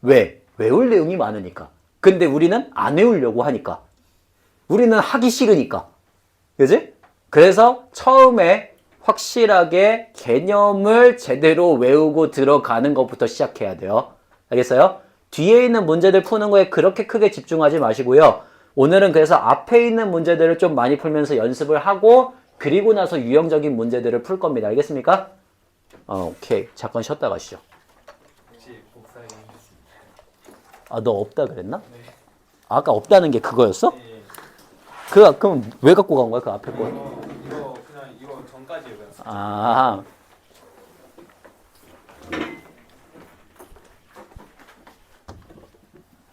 왜? 외울 내용이 많으니까. 근데 우리는 안 외우려고 하니까. 우리는 하기 싫으니까. 그지? 그래서 처음에 확실하게 개념을 제대로 외우고 들어가는 것부터 시작해야 돼요. 알겠어요? 뒤에 있는 문제들 푸는 거에 그렇게 크게 집중하지 마시고요. 오늘은 그래서 앞에 있는 문제들을 좀 많이 풀면서 연습을 하고 그리고 나서 유형적인 문제들을 풀 겁니다. 알겠습니까? 오케이. 잠깐 쉬었다 가시죠. 혹시 복사해 주셨습니다. 아, 너 없다 그랬나? 네. 아까 없다는 게 그거였어? 네. 그럼 왜 갖고 간 거야? 그 앞에 거? 이거 그냥 이거 전까지예요. 그냥. 아,